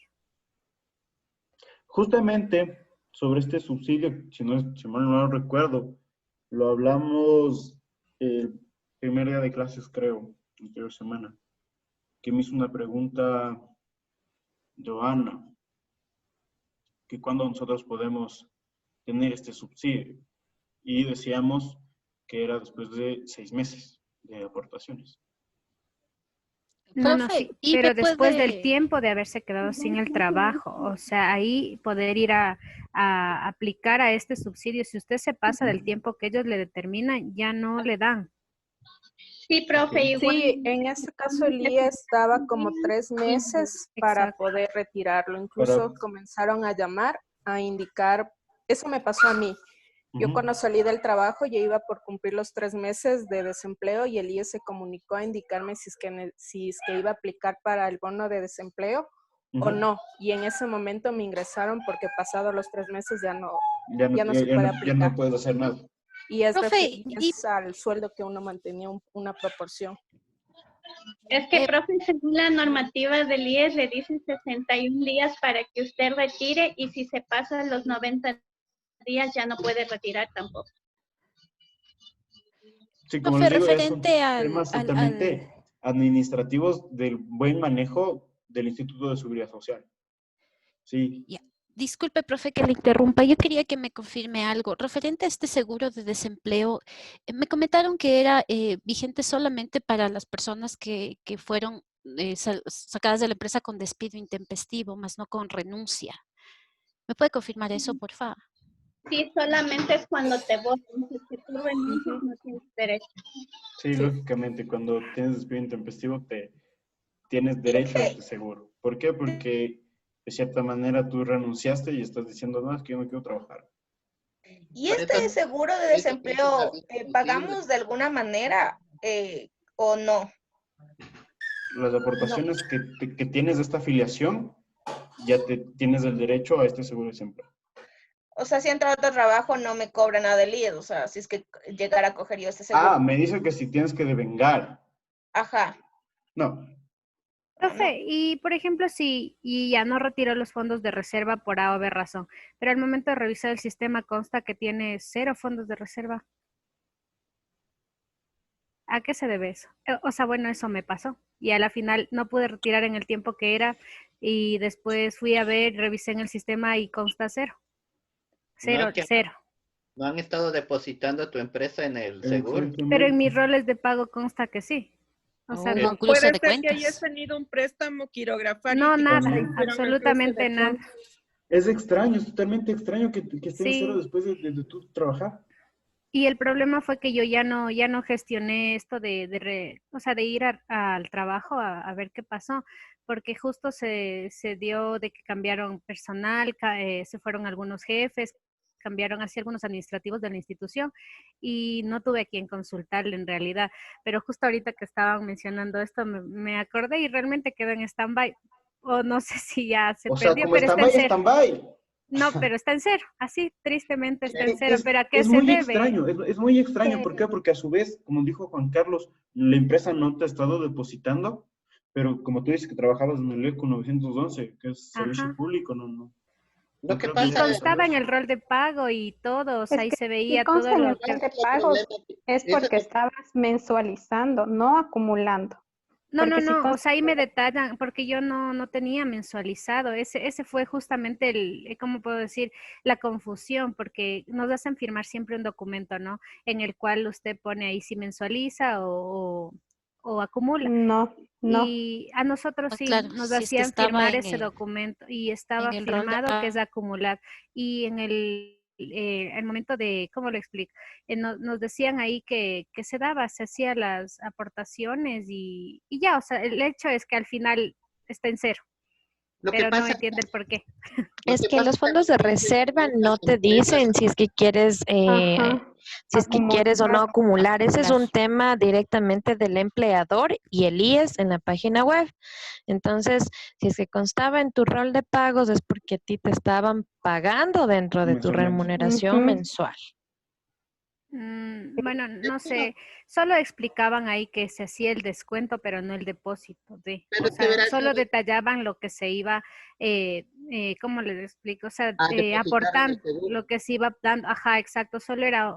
Justamente sobre este subsidio, si mal no recuerdo, lo hablamos el primer día de clases, creo, la anterior semana, que me hizo una pregunta Joana, que cuándo nosotros podemos tener este subsidio. Y decíamos que era después de 6 meses de aportaciones. No, sí, pero después del tiempo de haberse quedado sin el trabajo, o sea, ahí poder ir a aplicar a este subsidio. Si usted se pasa del tiempo que ellos le determinan, ya no le dan. Sí, profe, igual. Sí, en este caso el IES daba como 3 meses para poder retirarlo. Incluso comenzaron a llamar, a indicar, eso me pasó a mí. Yo cuando salí del trabajo ya iba por cumplir los 3 meses de desempleo y el IES se comunicó a indicarme si es que iba a aplicar para el bono de desempleo o no. Y en ese momento me ingresaron porque pasado los 3 meses ya no se puede aplicar. Ya no puedes hacer nada. Y es referente al sueldo que uno mantenía una proporción. Es que, profe, según la normativa del IES le dicen 61 días para que usted retire y si se pasa los 90 días ya no puede retirar tampoco. Sí, como les digo, son temas totalmente administrativos del buen manejo del Instituto de Seguridad Social. Sí. Yeah. Disculpe, profe, que le interrumpa. Yo quería que me confirme algo. Referente a este seguro de desempleo, me comentaron que era vigente solamente para las personas que fueron sacadas de la empresa con despido intempestivo, más no con renuncia. ¿Me puede confirmar eso, por favor? Sí, solamente es cuando te votan. Si tú renuncias, no tienes derecho. Sí, lógicamente, cuando tienes despido intempestivo, tienes derecho a este seguro. ¿Por qué? Porque de cierta manera tú renunciaste y estás diciendo, no, es que yo no quiero trabajar. ¿Y este seguro de desempleo pagamos de alguna manera o no? Las aportaciones que tienes de esta afiliación, ya tienes el derecho a este seguro de desempleo. O sea, si entro a otro trabajo no me cobra nada del IES, o sea, si es que llegara a coger yo este seguro. Ah, me dice que si tienes que devengar. Ajá. No. Profe, y por ejemplo, si ya no retiró los fondos de reserva por A o B razón, pero al momento de revisar el sistema consta que tiene 0 fondos de reserva. ¿A qué se debe eso? O sea, bueno, eso me pasó. Y a la final no pude retirar en el tiempo que era y después fui a ver, revisé en el sistema y consta 0. Cero. ¿No han estado depositando a tu empresa en el seguro? Pero en mis roles de pago consta que sí. O sea, no puede ser que hayas tenido un préstamo quirografárico. No, nada, absolutamente nada. Es extraño, es totalmente extraño que esté en 0 después de tú trabajar. Y el problema fue que yo ya no gestioné esto de ir al trabajo a ver qué pasó, porque justo se dio de que cambiaron personal, se fueron algunos jefes, cambiaron así algunos administrativos de la institución y no tuve a quien consultarle en realidad, pero justo ahorita que estaban mencionando esto me acordé y realmente quedó en stand-by, o no sé si ya se perdió. O sea, como stand-by. No, pero está en cero. Así, tristemente está en cero. ¿Pero a qué Es se muy debe? extraño, es muy extraño. ¿Por qué? Porque a su vez, como dijo Juan Carlos, la empresa no te ha estado depositando, pero como tú dices que trabajabas en el ECO 911, que es servicio Ajá. público, no. Lo No que creo que Y pasa sea constaba en eso. el rol de pago y todo, o sea, Es ahí que se si veía consta todo en lo el que... rol de pagos, es porque estabas mensualizando, no acumulando. No, Porque si o consta sea, ahí me detallan, porque yo no tenía mensualizado. Ese fue justamente ¿cómo puedo decir? La confusión, porque nos hacen firmar siempre un documento, ¿no? En el cual usted pone ahí si mensualiza o acumula. no. Y a nosotros Ah, sí claro, nos si es que hacían estaba firmar ese documento y estaba en el rol de firmado que es pago. acumular. Y en el momento de, ¿cómo lo explico? Nos decían ahí que se daba, se hacía las aportaciones y ya, o sea, el hecho es que al final está en cero, Lo que pero no pasa, entiende el por qué. lo Es que que pasa los fondos de reserva no te dicen si es que quieres, Ajá, si es que quieres o no acumular. Ese es un tema directamente del empleador y el IES en la página web. Entonces, si es que constaba en tu rol de pagos es porque a ti te estaban pagando dentro de tu Mensualmente. remuneración mensual. Bueno, no sé, solo explicaban ahí que se hacía el descuento, pero no el depósito pero o te sea, verás, solo detallaban lo que se iba, ¿cómo les explico? O sea, a depositar en el aportando seguro. lo que se iba dando, ajá, exacto, solo era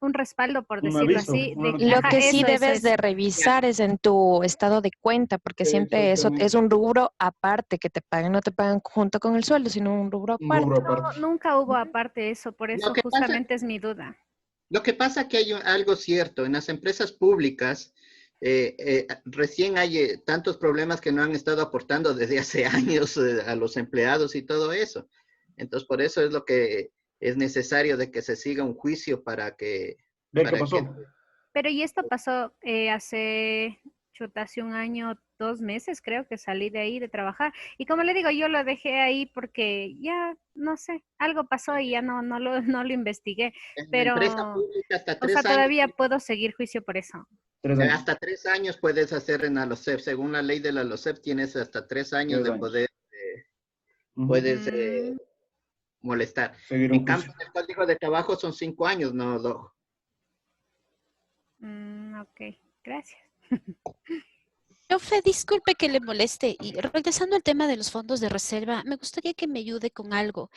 un respaldo, por Un decirlo aviso, así, una de que, Lo ajá, que sí notificación. debes de revisar es en tu estado de cuenta, porque siempre eso es Exactamente. un rubro aparte que te paguen, no te pagan junto con el sueldo, sino un rubro Un rubro aparte. aparte. Nunca hubo aparte eso, por Lo eso que pasa, justamente es mi duda. lo que pasa que hay algo cierto, en las empresas públicas recién hay tantos problemas que no han estado aportando desde hace años a los empleados y todo eso. Entonces, por eso es lo que es necesario de que se siga un juicio Ver qué para que pasó. Pero y esto pasó hace un año, 2 meses, creo que salí de ahí de trabajar. Y como le digo, yo lo dejé ahí porque ya, no sé, algo pasó y ya no lo investigué. en la empresa Pero, pública hasta o sea, 3 años, todavía puedo seguir juicio por eso. 3 años. hasta 3 años puedes hacer en la LOCEP. Según la ley de la LOCEP, tienes hasta 3 años 3 de años. poder, Ujú. puedes Mm, molestar. Seguir En un cambio, juicio. el código de trabajo son 5 años, no 2. ok, gracias. Profe, disculpe que le moleste. Y regresando al tema de los fondos de reserva, me gustaría que me ayude con algo.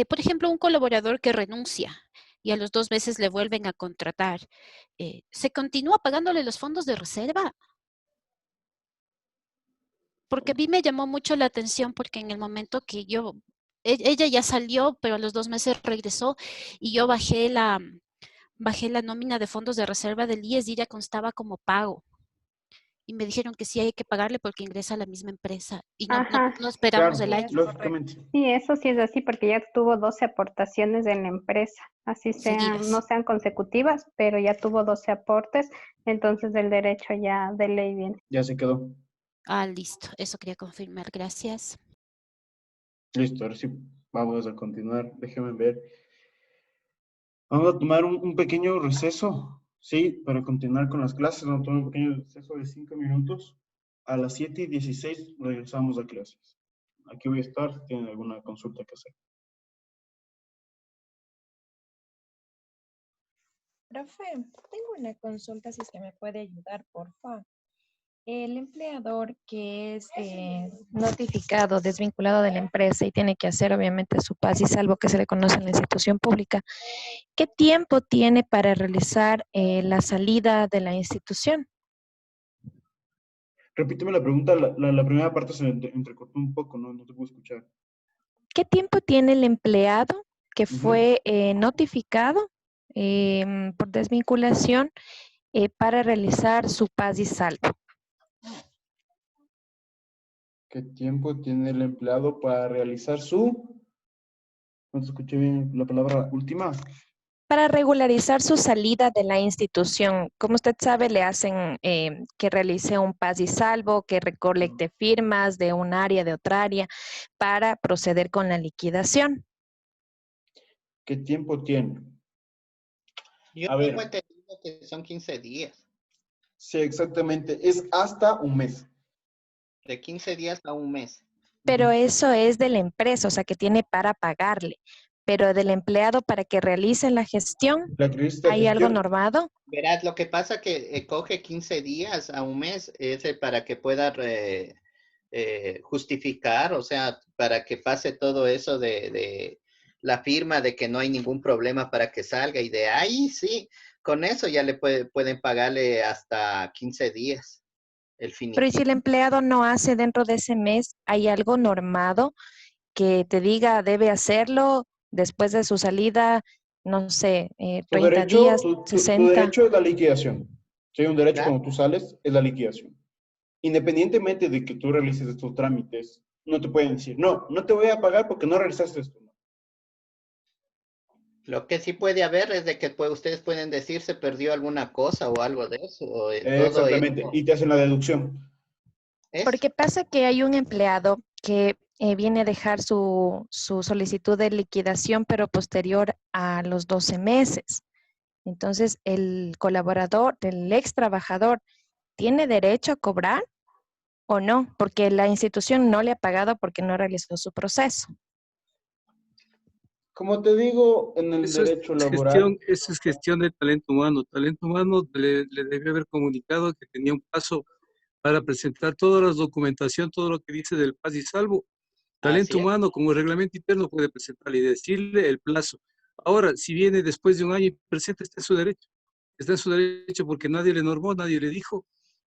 Por ejemplo, un colaborador que renuncia y a los 2 meses le vuelven a contratar. ¿Se continúa pagándole los fondos de reserva? Porque a mí me llamó mucho la atención porque en el momento que ella ya salió, pero a los 2 meses regresó y yo bajé la nómina de fondos de reserva del IES y ella constaba como pago. Y me dijeron que sí hay que pagarle porque ingresa a la misma empresa y ajá. no esperamos Claro, el año. lógicamente. Sí, eso sí es así porque ya tuvo 12 aportaciones en la empresa, así sean, no Seguidas. sean consecutivas, pero ya tuvo 12 aportes, entonces el derecho ya de ley viene. Ya se quedó. Ah, listo. Eso quería confirmar. Gracias. Listo, ahora sí vamos a continuar. Déjenme ver. Vamos a tomar un pequeño receso, sí, para continuar con las clases. Vamos a tomar un pequeño receso de 5 minutos. A las 7:16 regresamos a clases. Aquí voy a estar si tienen alguna consulta que hacer. Profe, tengo una consulta si es que me puede ayudar, por favor. El empleador que es Notificado, desvinculado de la empresa y tiene que hacer obviamente su paz y salvo que se le conoce en la institución pública. ¿Qué tiempo tiene para realizar la salida de la institución? Repíteme la pregunta, la primera parte se entrecortó un poco, no te puedo escuchar. ¿Qué tiempo tiene el empleado que Ujú. fue notificado por desvinculación para realizar su paz y salvo? ¿Qué tiempo tiene el empleado para realizar su... No te escuché bien la palabra última. Para regularizar su salida de la institución, como usted sabe, le hacen que realice un paz y salvo, que recolecte firmas de un área, de otra área, para proceder con la liquidación. ¿Qué tiempo tiene? Yo A tengo ver, entendido que son 15 días, sí, exactamente. Es hasta un mes. de 15 días a un mes. Pero eso es de la empresa, o sea, que tiene para pagarle. Pero del empleado para que realice la gestión, ¿hay algo normado? Verás, lo que pasa que coge 15 días a un mes ese para que pueda justificar, o sea, para que pase todo eso de la firma de que no hay ningún problema para que salga y de ahí sí, con eso ya le pueden pagarle hasta 15 días el Pero ¿y finiquito. si el empleado no hace dentro de ese mes, hay algo normado que te diga debe hacerlo después de su salida, no sé, 30 días, Tu 60? derecho es la liquidación. Si hay un derecho Claro. cuando tú sales, es la liquidación. Independientemente de que tú realices estos trámites, no te pueden decir, no, no te voy a pagar porque no realizaste esto. Lo que sí puede haber es de que ustedes pueden decir se perdió alguna cosa o algo de eso. O, todo Exactamente, eso. y te hacen la deducción. Porque pasa que hay un empleado que viene a dejar su solicitud de liquidación, pero posterior a los 12 meses. Entonces, el colaborador, el ex trabajador, ¿tiene derecho a cobrar o no? Porque la institución no le ha pagado porque no realizó su proceso. Como te digo, en el derecho laboral... Eso es gestión de talento humano. Talento humano le debe haber comunicado que tenía un paso para presentar toda la documentación, todo lo que dice del paz y salvo. Talento humano, como el reglamento interno, puede presentarle y decirle el plazo. Ahora, si viene después de un año y presenta, está en su derecho. Está en su derecho porque nadie le normó, nadie le dijo.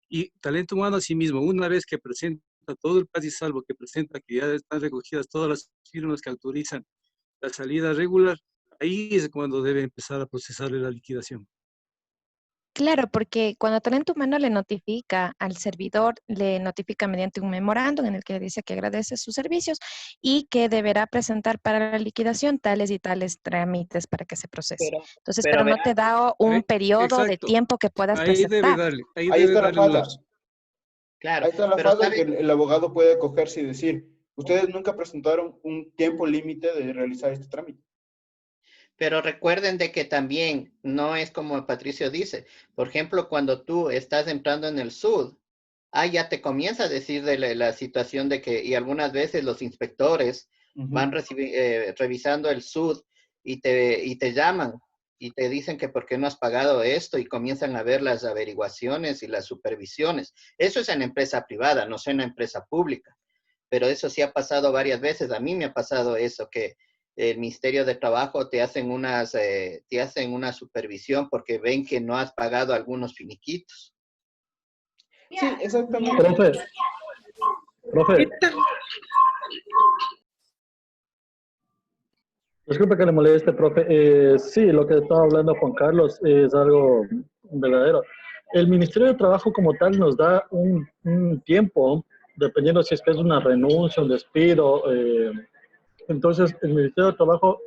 Y talento humano, asimismo, una vez que presenta todo el paz y salvo, que presenta que ya están recogidas todas las firmas que autorizan la salida regular, ahí es cuando debe empezar a procesarle la liquidación. Claro, porque cuando talento humano le notifica al servidor, le notifica mediante un memorándum en el que dice que agradece sus servicios y que deberá presentar para la liquidación tales y tales trámites para que se procese. Entonces, pero no te da un periodo de tiempo que puedas presentar. Ahí está la falla. Claro, Ahí está la pero falla que el abogado puede acogerse y decir, ustedes nunca presentaron un tiempo límite de realizar este trámite. Pero recuerden de que también no es como Patricio dice. Por ejemplo, cuando tú estás entrando en el SUD, ya te comienza a decir de la situación de que, y algunas veces los inspectores van revisando el SUD y te llaman y te dicen que por qué no has pagado esto y comienzan a ver las averiguaciones y las supervisiones. Eso es en empresa privada, no es en empresa pública. Pero eso sí ha pasado varias veces. A mí me ha pasado eso, que el Ministerio de Trabajo te hacen una supervisión porque ven que no has pagado algunos finiquitos. Sí, exactamente. Profe. Disculpe que le moleste, profe. Sí, lo que estaba hablando Juan Carlos es algo verdadero. El Ministerio de Trabajo como tal nos da un tiempo, dependiendo si es que es una renuncia, un despido. Entonces, el Ministerio de Trabajo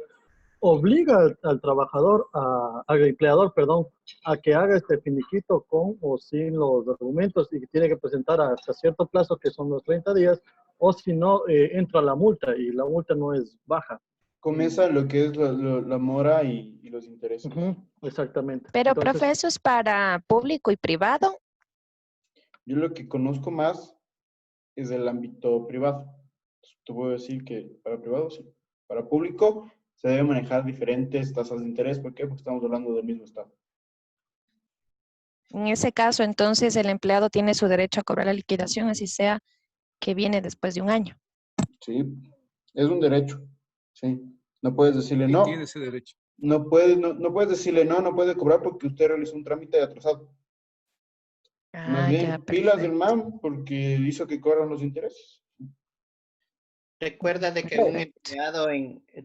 obliga al trabajador, al empleador, perdón, a que haga este finiquito con o sin los documentos y que tiene que presentar hasta cierto plazo, que son los 30 días, o si no, entra la multa y la multa no es baja. Comienza lo que es la mora y los intereses. Exactamente. Pero, Entonces, profe, ¿eso es para público y privado? Yo lo que conozco más es del ámbito privado. Te puedo decir que para privado sí. Para público se deben manejar diferentes tasas de interés. ¿Por qué? Porque estamos hablando del mismo estado. En ese caso, entonces, el empleado tiene su derecho a cobrar la liquidación, así sea que viene después de un año. Sí, es un derecho. Sí. No puedes decirle no. Tiene ese derecho. No puedes decirle no puede cobrar porque usted realizó un trámite atrasado. Más bien, pilas del man porque hizo que corran los intereses. Recuerda de que un empleado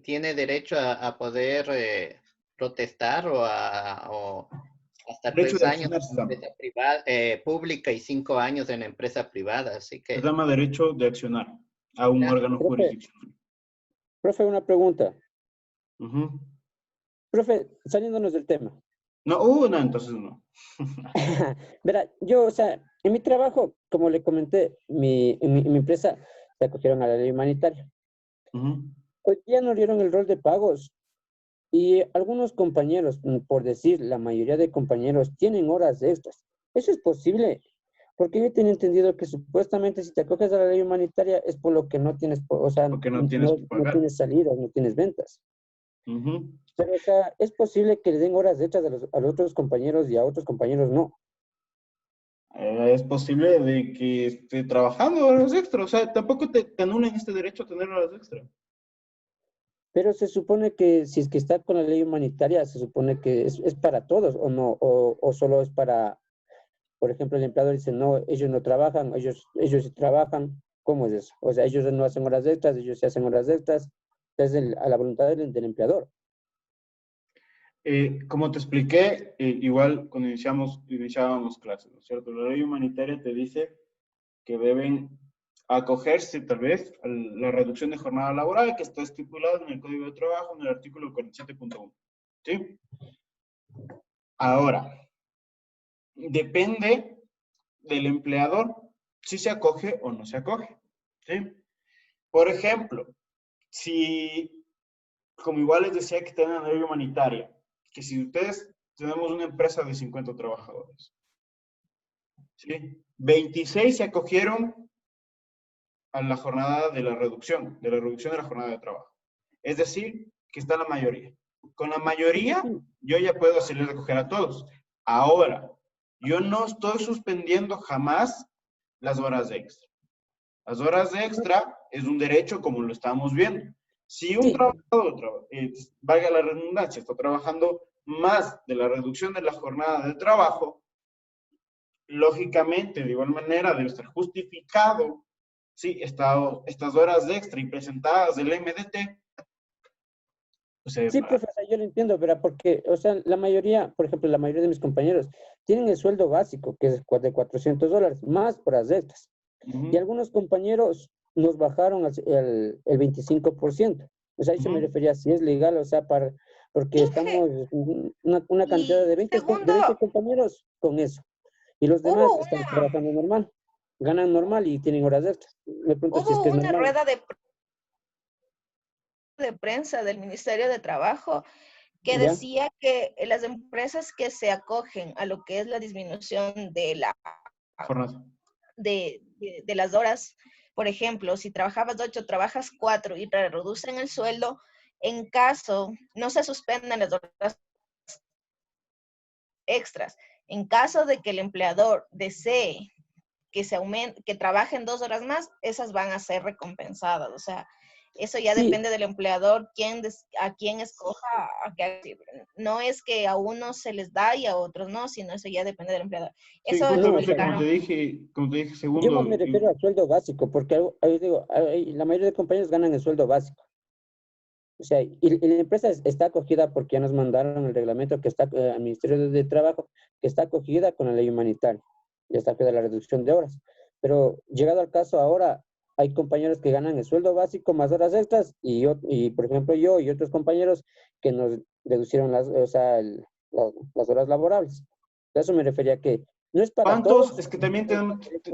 tiene derecho a poder protestar o hasta Derecho 3 de años accionar, en empresa privada, pública y 5 años en empresa privada, así que... Se llama derecho de accionar a un órgano jurisdiccional. Profe, una pregunta. Profe, saliéndonos del tema. No, entonces no. Verá, yo, o sea, en mi trabajo, como le comenté, en mi empresa se acogieron a la ley humanitaria. Hoy día nos dieron el rol de pagos y algunos compañeros, por decir, la mayoría de compañeros tienen horas extras. ¿Eso es posible? Porque yo tenía entendido que supuestamente si te acoges a la ley humanitaria es por lo que no tienes, o sea, Porque no tienes que no pagar. tienes salidas, no tienes ventas. Pero, o sea, es posible que le den horas extras a los otros compañeros y a otros compañeros no. Es posible de que esté trabajando horas extra, o sea, tampoco te anulan este derecho a tener horas extra. Pero se supone que si es que está con la ley humanitaria, se supone que es para todos, o no, o solo es para, por ejemplo, el empleador dice, no, ellos no trabajan, ellos sí trabajan. ¿Cómo es eso? O sea, ellos no hacen horas extras, ellos sí hacen horas extras. Es a la voluntad del empleador. Como te expliqué, igual cuando iniciábamos clases, ¿no es cierto? La ley humanitaria te dice que deben acogerse tal vez a la reducción de jornada laboral que está estipulada en el Código de Trabajo en el artículo 47.1. ¿Sí? Ahora, depende del empleador si se acoge o no se acoge. ¿Sí? Por ejemplo, si, como igual les decía que tienen la ley humanitaria, que si ustedes tenemos una empresa de 50 trabajadores, ¿sí? 26 se acogieron a la jornada de la reducción de la jornada de trabajo. Es decir, que está la mayoría. Con la mayoría, yo ya puedo hacerles acoger a todos. Ahora, yo no estoy suspendiendo jamás las horas extra. Las horas extra es un derecho como lo estamos viendo. Si un trabajador, valga la redundancia, está trabajando más de la reducción de la jornada de trabajo, lógicamente, de igual manera, debe estar justificado, ¿sí? Estas horas extra y presentadas del MDT. Sí, profesor, yo lo entiendo, pero porque, o sea, la mayoría, por ejemplo, la mayoría de mis compañeros tienen el sueldo básico, que es de $400, más horas extras. Y algunos compañeros nos bajaron el 25%. O sea, eso me refería, si es legal, o sea, porque estamos una cantidad de 20 compañeros con eso. Y los demás están trabajando normal, ganan normal y tienen horas extras. Me pregunto si es que es normal. Rueda de prensa del Ministerio de Trabajo que decía que las empresas que se acogen a lo que es la disminución de la jornada de las horas, por ejemplo, si trabajabas 8, trabajas 4 y te reducen el sueldo, en caso, no se suspenden las horas extras, en caso de que el empleador desee que trabajen 2 horas más, esas van a ser recompensadas, o sea, eso ya depende del empleador, a quién escoja. No es que a unos se les da y a otros no, sino eso ya depende del empleador. Sí, eso como te dije, segundo. Yo más me refiero al sueldo básico, porque la mayoría de compañeros ganan el sueldo básico. O sea, y la empresa está acogida porque ya nos mandaron el reglamento que está al Ministerio de Trabajo, que está acogida con la ley humanitaria. Ya está acogida la reducción de horas. Pero llegado al caso ahora, hay compañeros que ganan el sueldo básico más horas extras y por ejemplo, yo y otros compañeros que nos reducieron las horas laborables. A eso me refería que no es para ¿cuántos? todos. Es que también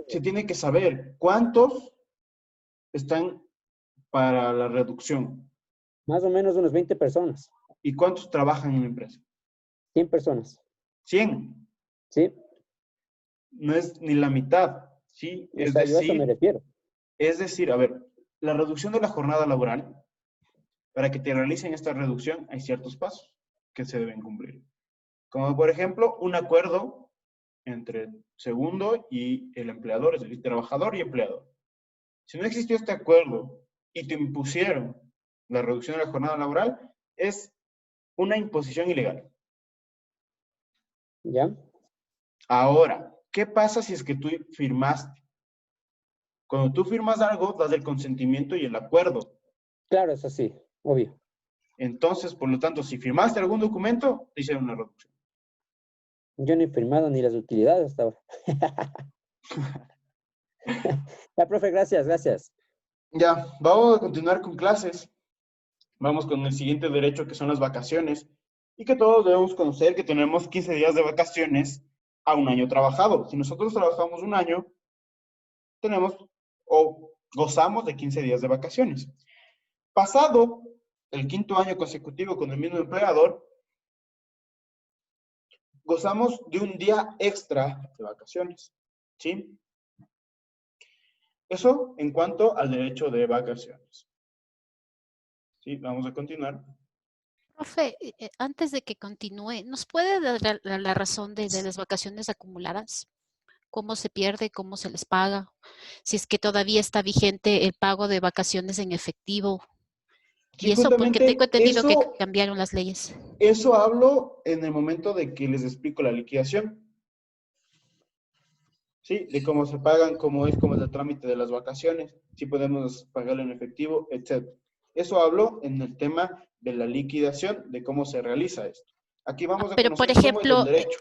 se tiene que saber, ¿cuántos están para la reducción? Más o menos unos 20 personas. ¿Y cuántos trabajan en la empresa? 100 personas. ¿100? Sí. No es ni la mitad, ¿sí? Yo a eso me refiero. Es decir, a ver, la reducción de la jornada laboral, para que te realicen esta reducción, hay ciertos pasos que se deben cumplir. Como por ejemplo, un acuerdo entre segundo y el empleador, es decir, trabajador y empleador. Si no existió este acuerdo y te impusieron la reducción de la jornada laboral, es una imposición ilegal. ¿Ya? Ahora, ¿qué pasa si es que tú firmaste? Cuando tú firmas algo, das el consentimiento y el acuerdo. Claro, eso sí, obvio. Entonces, por lo tanto, si firmaste algún documento, te hicieron una reducción. Yo no he firmado ni las utilidades hasta ahora. Ya, profe, gracias. Ya, vamos a continuar con clases. Vamos con el siguiente derecho, que son las vacaciones. Y que todos debemos conocer que tenemos 15 días de vacaciones a un año trabajado. Si nosotros trabajamos un año, tenemos o gozamos de 15 días de vacaciones. Pasado el 5º año consecutivo con el mismo empleador, gozamos de un día extra de vacaciones. ¿sí? Eso en cuanto al derecho de vacaciones. Sí, vamos a continuar. Profe, antes de que continúe, ¿nos puede dar la razón de las vacaciones acumuladas? ¿Cómo se pierde? ¿Cómo se les paga? Si es que todavía está vigente el pago de vacaciones en efectivo. Sí, Y eso porque tengo justamente entendido que cambiaron las leyes. eso hablo en el momento de que les explico la liquidación. Sí, de cómo se pagan, cómo es el trámite de las vacaciones, si podemos pagarlo en efectivo, etc. Eso hablo en el tema de la liquidación, de cómo se realiza esto. Aquí vamos a Pero, por conocer cómo es el ejemplo, derecho.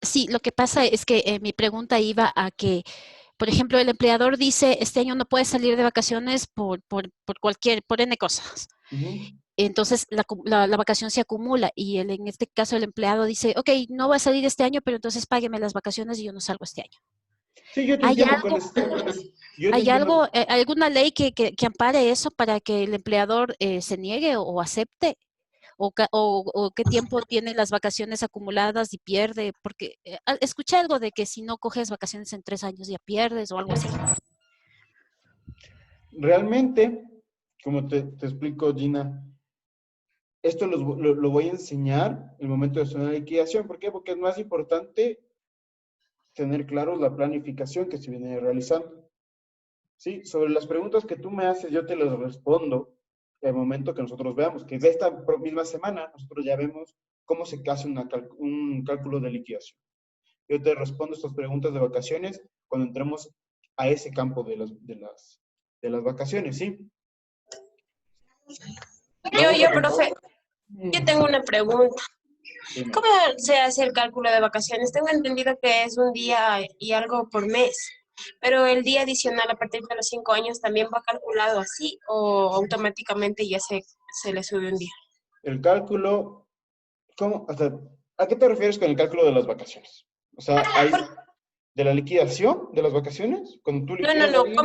sí, lo que pasa es que mi pregunta iba a que, por ejemplo, el empleador dice, este año no puedes salir de vacaciones por N cosas. Entonces, la vacación se acumula y en este caso el empleado dice, ok, no voy a salir este año, pero entonces págueme las vacaciones y yo no salgo este año. Sí, yo te ¿Hay entiendo algo, yo te entiendo. alguna ley que ampare eso para que el empleador se niegue o acepte? ¿O qué tiempo tiene las vacaciones acumuladas y pierde? Porque escuché algo de que si no coges vacaciones en 3 años ya pierdes o algo así. Realmente, como te explico, Gina, esto lo voy a enseñar en el momento de hacer una liquidación. ¿Por qué? Porque es más importante tener claro la planificación que se viene realizando. Sí, sobre las preguntas que tú me haces, yo te las respondo en el momento que nosotros veamos, que de esta misma semana nosotros ya vemos cómo se hace un cálculo de liquidación. Yo te respondo estas preguntas de vacaciones cuando entremos a ese campo de las vacaciones, ¿sí? Profe, yo tengo una pregunta. Dime. ¿Cómo se hace el cálculo de vacaciones? Tengo entendido que es un día y algo por mes, pero el día adicional a partir de los 5 años también va calculado así o automáticamente ya se le sube un día. El cálculo, ¿cómo? ¿A qué te refieres con el cálculo de las vacaciones? O sea, ¿de la liquidación de las vacaciones? Cuando tú liquidas a alguien.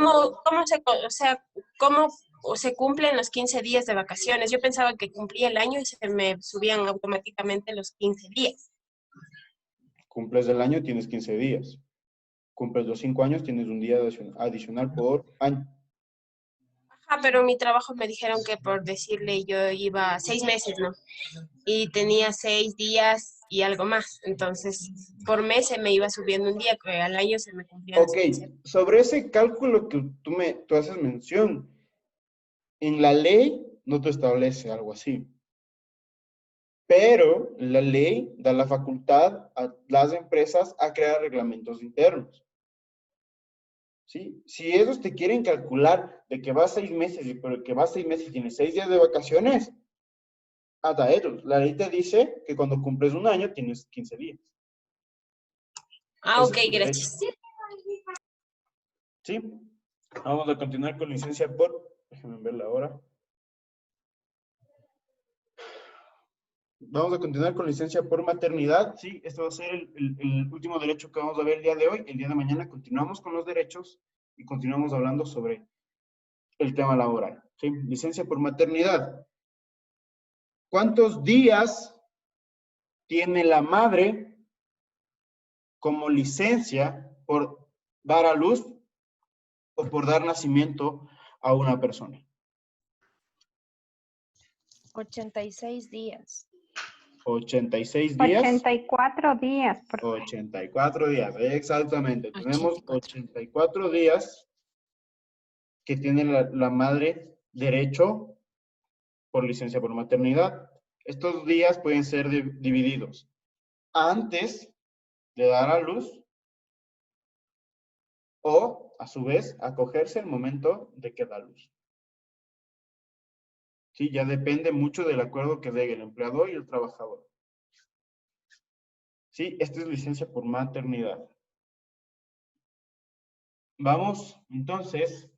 ¿Cómo se cumplen los 15 días de vacaciones? Yo pensaba que cumplía el año y se me subían automáticamente los 15 días. Cumples el año, tienes 15 días. Cumples los 5 años, tienes un día adicional por año. Ajá, pero en mi trabajo me dijeron que por decirle yo iba 6 meses, ¿no? Y tenía 6 días y algo más. Entonces, por mes se me iba subiendo un día, que al año se me cumplían los 15. Sobre ese cálculo que tú haces mención, en la ley no te establece algo así. Pero la ley da la facultad a las empresas a crear reglamentos internos. ¿Sí? Si ellos te quieren calcular de que vas 6 meses, pero que vas 6 meses y tienes 6 días de vacaciones, hasta ellos. La ley te dice que cuando cumples un año tienes 15 días. Ok, gracias. Sí. Vamos a continuar con licencia por... Déjenme ver la hora. Vamos a continuar con licencia por maternidad. Sí, este va a ser el último derecho que vamos a ver el día de hoy. El día de mañana continuamos con los derechos y continuamos hablando sobre el tema laboral. Sí, licencia por maternidad. ¿Cuántos días tiene la madre como licencia por dar a luz o por dar nacimiento a una persona? 86 días. 86 días. 84 días. 84 días, exactamente. Tenemos 84 días que tiene la madre derecho por licencia por maternidad. Estos días pueden ser divididos antes de dar a luz o, a su vez, acogerse el momento de que da luz. Sí, ya depende mucho del acuerdo que dé el empleador y el trabajador. Sí, esta es licencia por maternidad. Vamos, entonces,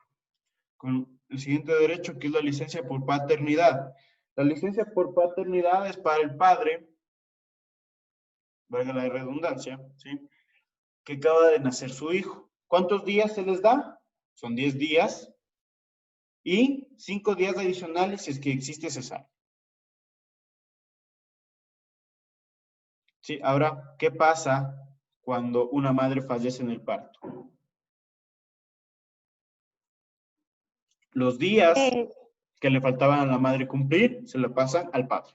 con el siguiente derecho, que es la licencia por paternidad. La licencia por paternidad es para el padre, valga la redundancia, ¿sí?, que acaba de nacer su hijo. ¿Cuántos días se les da? Son 10 días y 5 días adicionales si es que existe cesárea. Sí, ahora, ¿qué pasa cuando una madre fallece en el parto. Los días que le faltaban a la madre cumplir, se le pasan al padre.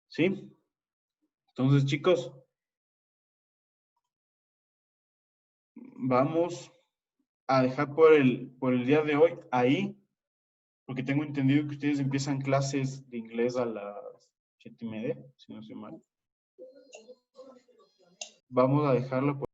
¿Sí? Entonces, chicos, vamos a dejar por el día de hoy ahí, porque tengo entendido que ustedes empiezan clases de inglés a las 7:30, si no estoy mal. Vamos a dejarlo por